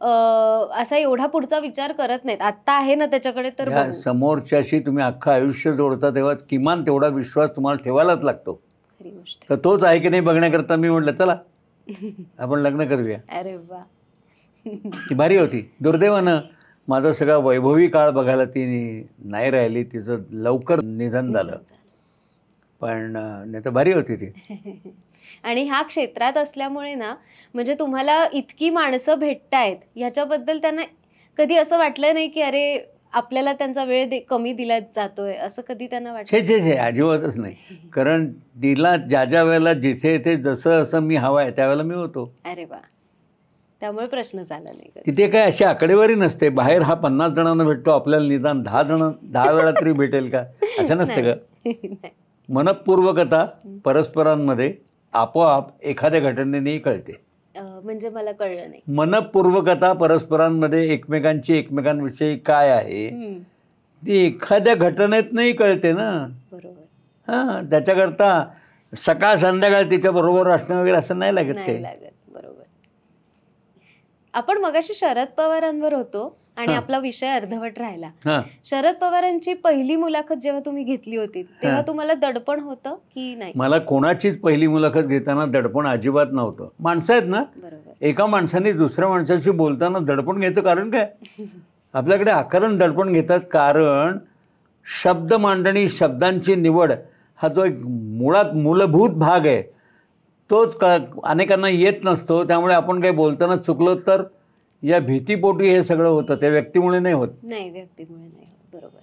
असा एवढा पुढचा विचार करत नाहीत. आता आहे ना त्याच्याकडे तर समोरच्याशी तुम्ही अख्खं आयुष्य जोडता तेव्हा किमान तेवढा विश्वास तुम्हाला ठेवायलाच लागतो. खरी गोष्ट. तर तोच आहे की नाही बघण्याकरता मी म्हटलं चला आपण लग्न करूया. अरे वा. ती भारी होती. दुर्दैवानं माझा सगळा वैभवी काळ बघायला ती नाही राहिली. तिचं लवकर निधन झालं. पण नाही तर भारी होती ती. आणि ह्या क्षेत्रात असल्यामुळे ना, म्हणजे तुम्हाला इतकी माणसं भेटतायत याच्याबद्दल त्यांना कधी असं वाटलं नाही की अरे आपल्याला त्यांचा वेळ कमी दिला जातोय असं कधी त्यांना वाटतं? छे छे छे, अजिबातच नाही. कारण तिला ज्या ज्या वेळेला जिथे जिथे जसं असं मी हवं आहे त्यावेळेला मी होतो. अरे वा, त्यामुळे प्रश्न झाला नाही कधी. तिथे काय अशी आकडेवारी नसते. बाहेर हा 50 जणांना भेटतो, आपल्याला निदान 10 वेळा तरी भेटेल का असं नसतं का? नाही. मनपूर्वकता परस्परांमध्ये आपोआप एखाद्या घटनेने कळते. म्हणजे मला कळलं नाही. मनपूर्वकता परस्परांमध्ये एकमेकांविषयी काय आहे ती एखाद्या घटनेतनंही कळते ना. बरोबर. हां, त्याच्याकरता सकाळ संध्याकाळ तिच्या बरोबर असणं वगैरे असं नाही लागत काही. बरोबर. आपण मगाशी शरद पवारांवर होतो आणि आपला विषय अर्धवट राहिला. शरद पवारांची पहिली मुलाखत जेव्हा तुम्ही घेतली होती तेव्हा तुम्हाला दडपण होतं की नाही? मला कोणाचीच पहिली मुलाखत घेताना दडपण अजिबात नव्हतं. माणसं आहेत ना, एका माणसाने दुसऱ्या माणसाशी बोलताना दडपण घ्यायचं कारण काय? आपल्याकडे आकारण दडपण घेतात कारण शब्द मांडणी, शब्दांची निवड हा जो एक मुळात मूलभूत भाग आहे तोच अनेकांना येत नसतो. त्यामुळे आपण काही बोलताना चुकलो तर या भीतीपोटी हे सगळं होतं. ते व्यक्तीमुळे नाही होत. नाही, व्यक्तीमुळे नाही होत. बरोबर.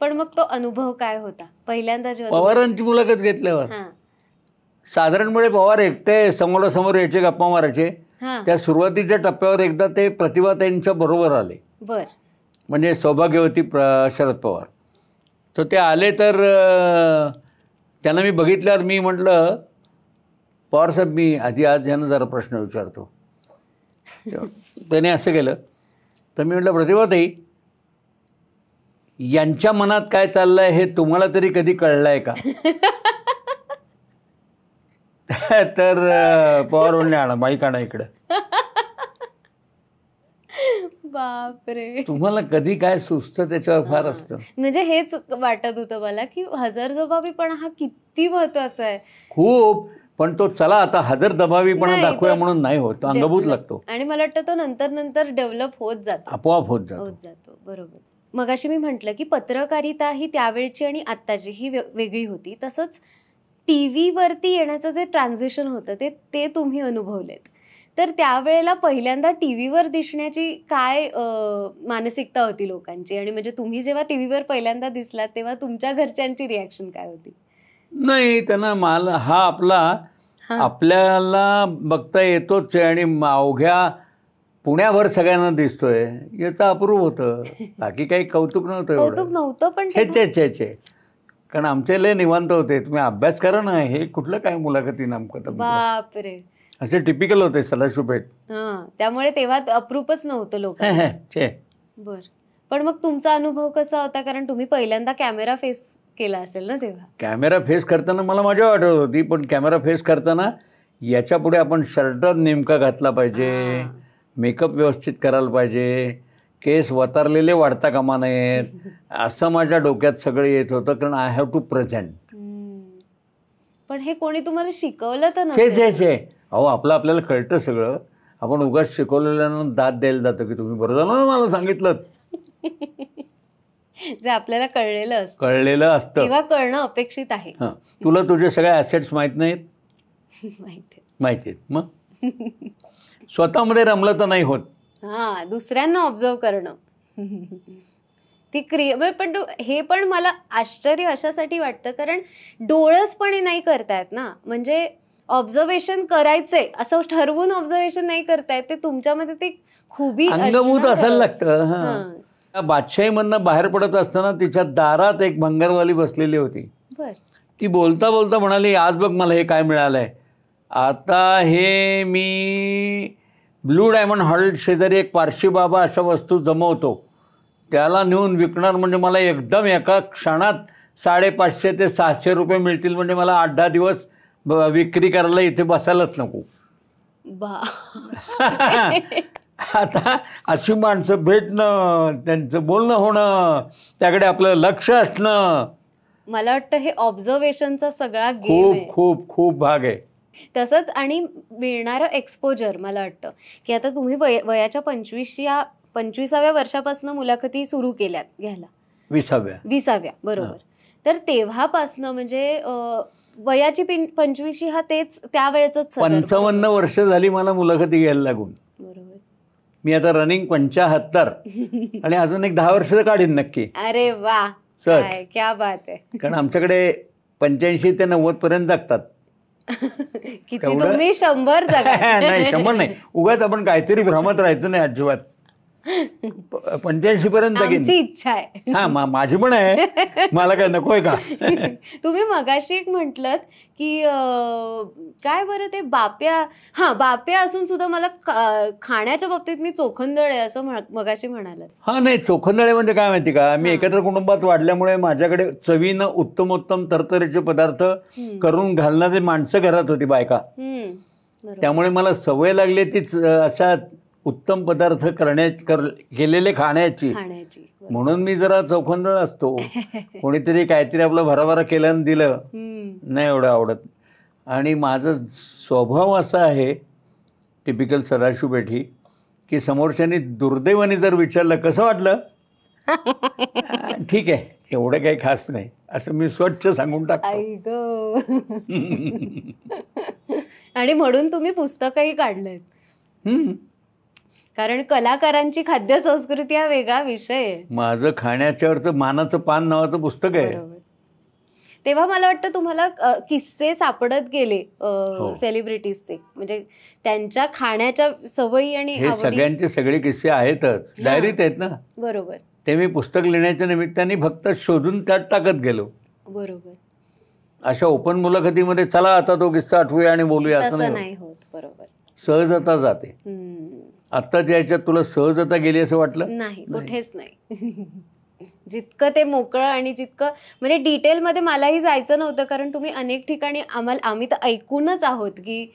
पण मग तो अनुभव काय होता पहिल्यांदा जेव्हा पवारांची मुलाखत घेतल्यावर? साधारणपणे पवार एकटे समोरासमोर यायचे, गप्पा मारायचे. त्या सुरुवातीच्या टप्प्यावर एकदा ते प्रतिभाताईंच्या बरोबर आले. बर. म्हणजे सौभाग्यवती शरद पवार. तर ते आले तर त्यांना मी बघितल्यावर मी म्हटलं, पवार साहेब मी आधी आज यांना जरा प्रश्न विचारतो. त्याने असं केलं तर मी म्हटलं, प्रतिभाताई यांच्या मनात काय चाललंय हे तुम्हाला तरी कधी कळलं आहे का? तर पवार म्हणले, आणा माईक, आणा इकडं. बापरे, तुम्हाला कधी काय सुचतं त्याच्यावर फार असतं. म्हणजे हेच वाटत होतं मला की हजरजबाबीपणा हा किती महत्वाचा आहे. खूप. पण तो चला आता हजरजबाबीपणा दाखवूया म्हणून नाही होत, तो अंगभूत लागतो. आणि मला वाटतं तो नंतर नंतर डेव्हलप होत जातो, आपोआप होत जातो. बरोबर. मगाशी मी म्हटलं की पत्रकारिता ही त्यावेळची आणि आत्ताची ही वेगळी होती. तसंच टीव्ही वरती येण्याचं जे ट्रान्झिशन होतं ते तुम्ही अनुभवलेत. तर त्यावेळेला पहिल्यांदा टीव्हीवर दिसण्याची काय मानसिकता होती लोकांची? आणि म्हणजे तुम्ही जेव्हा टीव्हीवर पहिल्यांदा दिसलात तेव्हा तुमच्या घरच्यांची रिॲक्शन काय होती? नाही, त्यांना हा आपल्याला बघता येतोच आहे आणि अवघ्या पुण्याभर सगळ्यांना दिसतोय याचं अप्रूप होतं. बाकी काही कौतुक नव्हतं. पण छे कारण आमचे लय निवांत होते. तुम्ही अभ्यास करा ना, हे कुठलं काय मुलाखती नामकत. बापरे, असे टिपिकल होते सदाशिवपेठ. त्यामुळे तेव्हा अप्रूपच नव्हतं लोक. बर. पण मग तुमचा अनुभव कसा होता? कारण तुम्ही पहिल्यांदा कॅमेरा फेस केला असेल ना तेव्हा. कॅमेरा फेस करताना मला मजा वाटत होती, पण कॅमेरा फेस करताना याच्या पुढे आपण शर्ट नेमका घातला पाहिजे, मेकअप व्यवस्थित करायला पाहिजे, केस वतारलेले वाढता कामा नयेत, असं माझ्या डोक्यात सगळं येत होतं. कारण आय हॅव टू प्रेझेंट. पण हे कोणी तुम्हाला शिकवलं तर छे अहो, आपल्याला कळतं सगळं. आपण उगाच शिकवलेल्यानं दाद द्यायला जातो की तुम्ही बरं झालं ना मला सांगितलं. जे आपल्याला कळलेलं असतं किंवा कळणं अपेक्षित आहे. तुला तुझे सगळे ॲसेट्स माहीत नाहीत? माहिती आहेत. मग स्वतःमध्ये रमलं तर नाही होत. दुसऱ्यांना ऑब्झर्व करणं ती क्रिया. पण हे पण मला आश्चर्य अशासाठी वाटतं कारण डोळसपणे नाही करतायत ना. म्हणजे ऑब्झर्वेशन करायचंय असं ठरवून ऑब्झर्वेशन नाही करतायत. ते तुमच्यामध्ये ते खूबी अंगभूत असायला लागतं. बादशाहीमधनं बाहेर पडत असताना तिच्या दारात एक भंगारवाली बसलेली होती. ती बोलता बोलता म्हणाली, आज बघ मला हे काय मिळालंय. आता हे मी ब्लू डायमंड हॉल शेजारी एक पारशी बाबा अशा वस्तू जमवतो, त्याला नेऊन विकणार म्हणजे मला एकदम एका क्षणात 550 ते 600 रुपये मिळतील. म्हणजे मला 8-10 दिवस विक्री करायला इथे बसायलाच नको. आता अशी माणसं भेटणं, त्यांचं बोलणं होणं, त्याकडे आपलं लक्ष असणं, मला वाटतं हे ऑब्झर्वेशनचा सगळा गेम आहे. खूप खूप भाग आहे. तसंच आणि मिळणारं एक्सपोजर मला वाटतं की आता तुम्ही वयाच्या 25व्या वर्षापासून मुलाखती सुरू केल्यात घ्यायला. 20व्या बरोबर. तर तेव्हापासनं म्हणजे वयाची 25 हा तेच त्यावेळेच 55 वर्ष झाली मला मुलाखती घ्यायला लागून. बरोबर. मी आता रनिंग 75 आणि अजून एक 10 वर्ष काढीन नक्की. अरे वा, सहज. क्या बात आहे. कारण आमच्याकडे 85 ते 90 पर्यंत जगतात. किती तुम्ही 100 जगा. नाही 100 नाही, उगाच आपण काहीतरी भ्रमत राहायचं नाही अजिबात. 85 पर्यंत जगेन. आमची इच्छा आहे. हा माझी पण आहे, मला काय नकोय का. तुम्ही मगाशी एक म्हटलत की काय बरं ते बाप्या असून सुद्धा मला खाण्याच्या बाबतीत मी चोखंदळ आहे असं मगाशी म्हणालात. हा नाही, चोखंदळे म्हणजे काय माहिती का, मी एकत्र कुटुंबात वाढल्यामुळे माझ्याकडे चवीनं उत्तमोत्तम तरतरीचे पदार्थ करून घालणारी माणसं घरात होती, बायका. त्यामुळे मला सवय लागली तीच अशा उत्तम पदार्थ केलेले खाण्याची. म्हणून मी जरा चौखंदळ असतो. कोणीतरी काहीतरी आपलं भराभरा केलं आणि दिलं नाही एवढं आवडत. आणि माझं स्वभाव असा आहे टिपिकल सदाशिव पेठी की समोरच्यानी दुर्दैवाने जर विचारलं कसं वाटलं, ठीक आहे, एवढं काही खास नाही असं मी स्वच्छ सांगून टाकतो. आणि म्हणून तुम्ही पुस्तकही काढलंय. कारण कलाकारांची खाद्य संस्कृती हा वेगळा विषय आहे. माझं खाण्याच्यावरचं मानाचं पान नावाचं पुस्तक आहे. तेव्हा मला वाटतं तुम्हाला किस्से सापडत गेले सेलिब्रिटीजचे, म्हणजे त्यांच्या खाण्याच्या सवयी आणि सगळ्यांचे सगळे किस्से आहेतच, डायरीत आहेत ना. बरोबर. ते मी पुस्तक लिहिण्याच्या निमित्ताने फक्त शोधून त्यात टाकत गेलो. बरोबर. अशा ओपन मुलाखतीमध्ये चला आता तो किस्सा आठवूया आणि बोलूया असं नाही होत. बरोबर. सहजता जाते. आत्ताच्या याच्यात तुला सहजता गेली असं वाटलं? नाही, कुठेच नाही. जितकं ते मोकळं आणि जितकं म्हणजे डिटेलमध्ये मलाही जायचं नव्हतं, कारण तुम्ही अनेक ठिकाणी आम्ही तर ऐकूनच आहोत की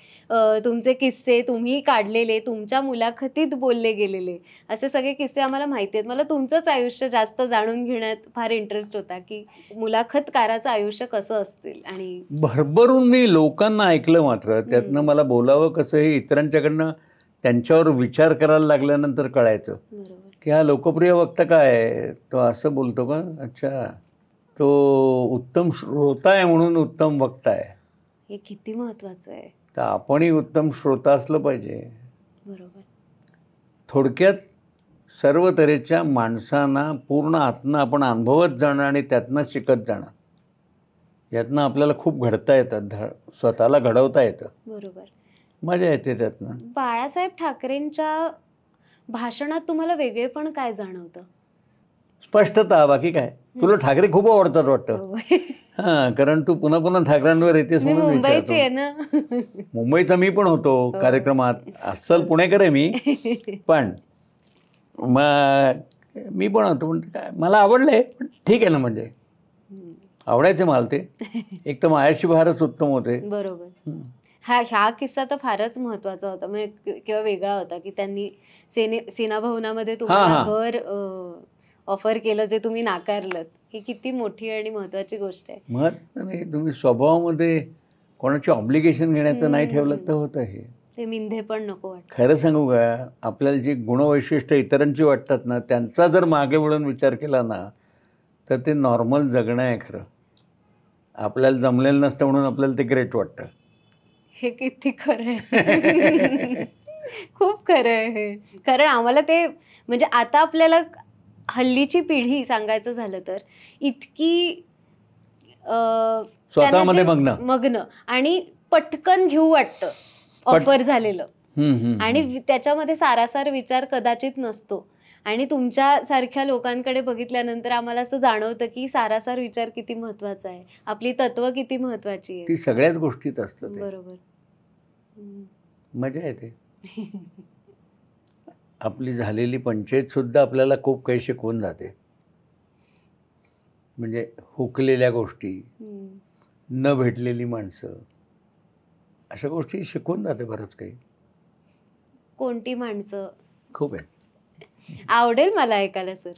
तुमचे किस्से तुम्ही काढलेले, तुमच्या मुलाखतीत बोलले गेलेले असे सगळे किस्से आम्हाला माहिती आहेत. मला तुमचंच आयुष्य जास्त जाणून घेण्यात फार इंटरेस्ट होता की मुलाखतकाराचं आयुष्य कसं असतील. आणि भरभरून मी लोकांना ऐकलं, मात्र त्यातनं मला बोलावं कसं हे इतरांच्याकडनं त्यांच्यावर विचार करायला लागल्यानंतर कळायचं की हा लोकप्रिय वक्ता काय आहे, तो असं बोलतो का, अच्छा तो उत्तम श्रोता आहे म्हणून उत्तम वक्ता आहे. हे किती महत्वाचं आहे. तर आपणही उत्तम श्रोता असलं पाहिजे. बरोबर. थोडक्यात सर्व तऱ्हेच्या माणसांना पूर्ण आतनं आपण अनुभवत जाणं आणि त्यातनं शिकत जाणं, यातनं आपल्याला खूप घडता येतं, स्वतःला घडवता येतं. बरोबर. मजा येते त्यातनं. बाळासाहेब ठाकरेंच्या भाषणात तुम्हाला वेगळेपण काय जाणवतं? स्पष्टता, बाकी काय. तुला ठाकरे खूप आवडतात वाटतं. हा, कारण तू पुन्हा पुन्हा ठाकरेंवर येतेस म्हणून मुंबईची आहे ना. मुंबईचा मी पण होतो कार्यक्रमात. अस्सल पुणेकर आहे मी, पण मी पण होतो. पण काय मला आवडले, पण ठीक आहे ना, म्हणजे आवडायचे मला ते. एक तर मायाशी फारच उत्तम होते. बरोबर. ह्या किस्सा तर फारच महत्वाचा होता, म्हणजे किंवा वेगळा होता की त्यांनी सेना भवनामध्ये तुम्हाला घर ऑफर केलं जे तुम्ही नाकारलं. ही किती मोठी आणि महत्वाची गोष्ट आहे. महत्व नाही, तुम्ही स्वभावामध्ये कोणाची ऑब्लिगेशन घेण्याचं नाही ठेवलं तर होतं. हे ते मिंधे पण नको वाटत. खरं सांगू का, आपल्याला जी गुणवैशिष्ट्य इतरांची वाटतात ना, त्यांचा जर मागे वळून विचार केला ना, तर ते नॉर्मल जगणं आहे. खरं आपल्याला जमलेलं नसतं म्हणून आपल्याला ते ग्रेट वाटतं. हे किती खरं आहे. खूप खरं आहे हे. कारण आम्हाला ते म्हणजे आता आपल्याला हल्लीची पिढी सांगायचं झालं तर इतकी स्वतःमध्ये मग्न आणि पटकन घेऊ वाटतं ऑफर झालेलं, आणि त्याच्यामध्ये सारासार विचार कदाचित नसतो. आणि तुमच्या सारख्या लोकांकडे बघितल्यानंतर आम्हाला असं जाणवतं की सारासार विचार किती महत्वाचा आहे, आपली तत्व किती महत्वाची आहे. ती सगळ्याच गोष्टीत असतात. बरोबर. मजा येते. आपली झालेली पंचायत सुद्धा आपल्याला खूप काही शिकवून जाते. म्हणजे हुकलेल्या गोष्टी, न भेटलेली माणसं, अशा गोष्टी शिकवून जाते बरंच काही. कोणती माणसं? खूप आहे. आवडेल मला ऐकायला सर.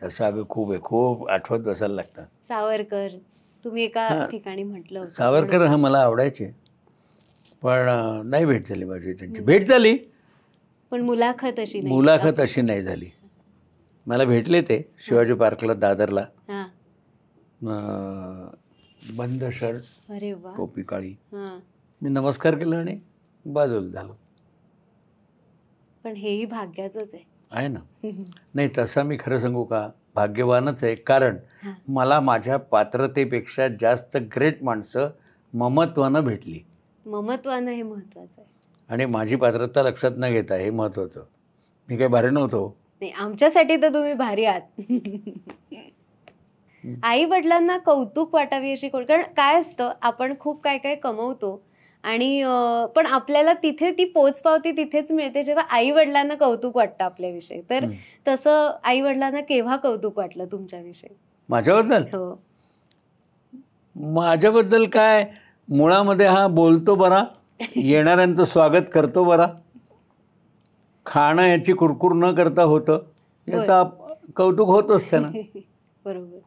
तसं अगं खूप आहे, खूप आठवत बसायला लागतात. सावरकर तुम्ही एका ठिकाणी म्हटलं होतं. सावरकर हा मला आवडायचे, पण नाही भेट झाली माझी त्यांची. भेट झाली पण मुलाखत अशी नाही झाली. मला भेटले ते शिवाजी पार्कला, दादरला, बंद शर्ट, अरे वा, टोपी काळी. मी नमस्कार केला आणि बाजूला झालो. पण हेही भाग्याचंच आहे ना. नाही, तसं मी खरं सांगू का, भाग्यवानच आहे. कारण मला माझ्या पात्रतेपेक्षा जास्त ग्रेट माणसं ममत्वानं भेटली. ममत्वानं हे महत्वाचं आहे. आणि माझी पात्रता लक्षात न घेता हे महत्वाचं. मी काही भारी नव्हतो. नाही, आमच्यासाठी तर तुम्ही भारी आहात. आई वडिलांना कौतुक वाटावी अशी कोण, कारण काय असतं, आपण खूप काय काय कमवतो आणि पण आपल्याला तिथे ती पोचपावती तिथेच मिळते जेव्हा आई वडिलांना कौतुक वाटतं आपल्याविषयी. तर तसं आई वडिलांना केव्हा कौतुक वाटलं तुमच्याविषयी? माझ्याबद्दल? हो. माझ्याबद्दल काय, मुळामध्ये हा बोलतो बरा, येणाऱ्यांचं स्वागत करतो बरा, खाणं याची कुरकुर न करता होतं, याचा कौतुक होतच त्यानं. बरोबर.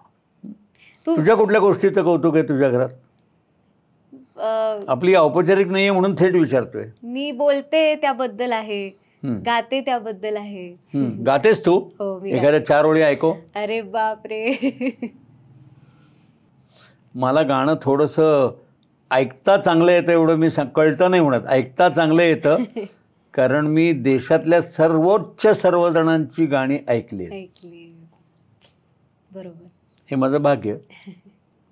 तुझ्या कुठल्या गोष्टीचं कौतुक आहे तुझ्या घरात? आपली औपचारिक नाहीये म्हणून थेट विचारतोय. मी बोलते त्याबद्दल आहे, गाते त्याबद्दल आहे. गातेस तू? हो, मी एखाद्या 4 ओळी ऐकव. अरे बापरे. मला गाणं थोडंसं ऐकता चांगलं येतं, एवढं मी कळतं नाही म्हणत, ऐकता चांगलं येतं. कारण मी देशातल्या सर्वजणांची गाणी ऐकली. बरोबर. हे माझं भाग्य.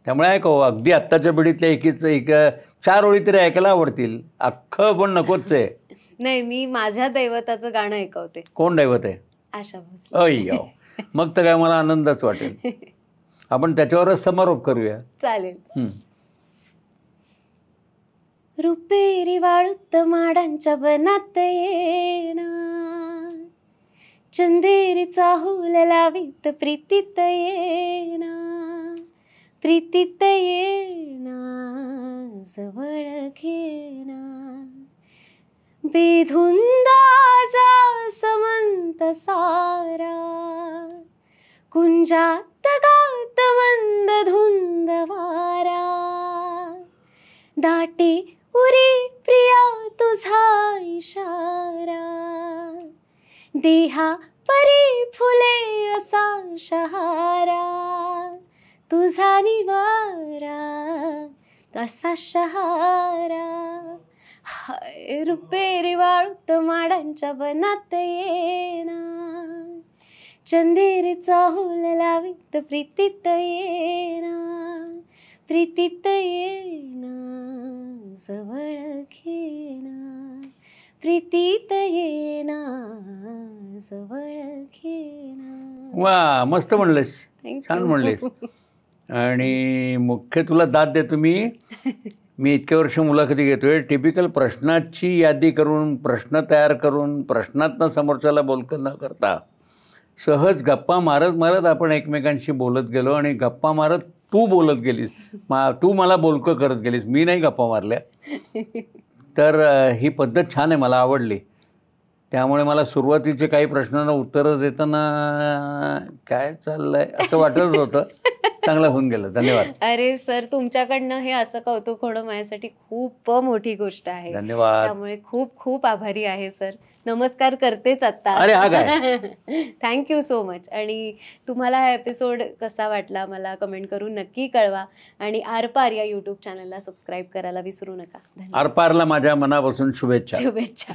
त्यामुळे ऐकव. अगदी आत्ताच्या पिढीतल्या 4 ओळी तरी ऐकायला आवडतील. अख्खं पण नकोच आहे. नाही, मी माझ्या दैवताचं गाणं ऐकवते. कोण दैवत आहे? आशा भोसले. अय्यो, मग तर काय मला आनंदच वाटेल. आपण त्याच्यावरच समारोप करूया. चालेल. रुपेरी वाळूत माडांच्या बनात येना, चंदेरीचा हुल लावीत प्रीतीत येना, प्रीतीत येना, जवळ घेना, बेधुंदाचा समंत सारा, कुंजात गात मंद धुंद वारा, दाटे उरी प्रिया तुझा इशारा, देहा परी फुले असा शहारा, तुझा निवारा तसा शहारा. हाय रुपेरी वाळूत माडांच्या बनात येना, चंदेरीचा हुल लावीत प्रीतीत येना, प्रीतीत येना, जवळ घेना, प्रीतीत येना, जवळ घेना. वा, मस्त म्हणलेस, छान म्हणलेस. आणि मुख्य तुला दाद देतो मी इतके वर्ष मुलाखती घेतोय. टिपिकल प्रश्नाची यादी करून, प्रश्न तयार करून, प्रश्नातनं समोरच्याला बोलकं न करता सहज गप्पा मारत मारत आपण एकमेकांशी बोलत गेलो. आणि गप्पा मारत तू बोलत गेलीस, तू मला बोलकं करत गेलीस, मी नाही गप्पा मारल्या. तर ही पद्धत छान आहे, मला आवडली. त्यामुळे मला सुरुवातीचे काही प्रश्नांना उत्तरं देताना काय चाललंय असं वाटत होतं. चांगलं होऊन गेलं. धन्यवाद. अरे सर, तुमच्याकडनं हे असं कौतुक होणं माझ्यासाठी खूप मोठी गोष्ट आहे. धन्यवाद. त्यामुळे खूप खूप आभारी आहे सर. नमस्कार करतेच आता. अरे हा काय. Thank you so much. आणि तुम्हाला हा एपिसोड कसा वाटला मला कमेंट करून नक्की कळवा. आणि आरपार या यूट्यूब चॅनलला सबस्क्राईब करायला विसरू नका. आरपारला माझ्या मनापासून शुभेच्छा. शुभेच्छा.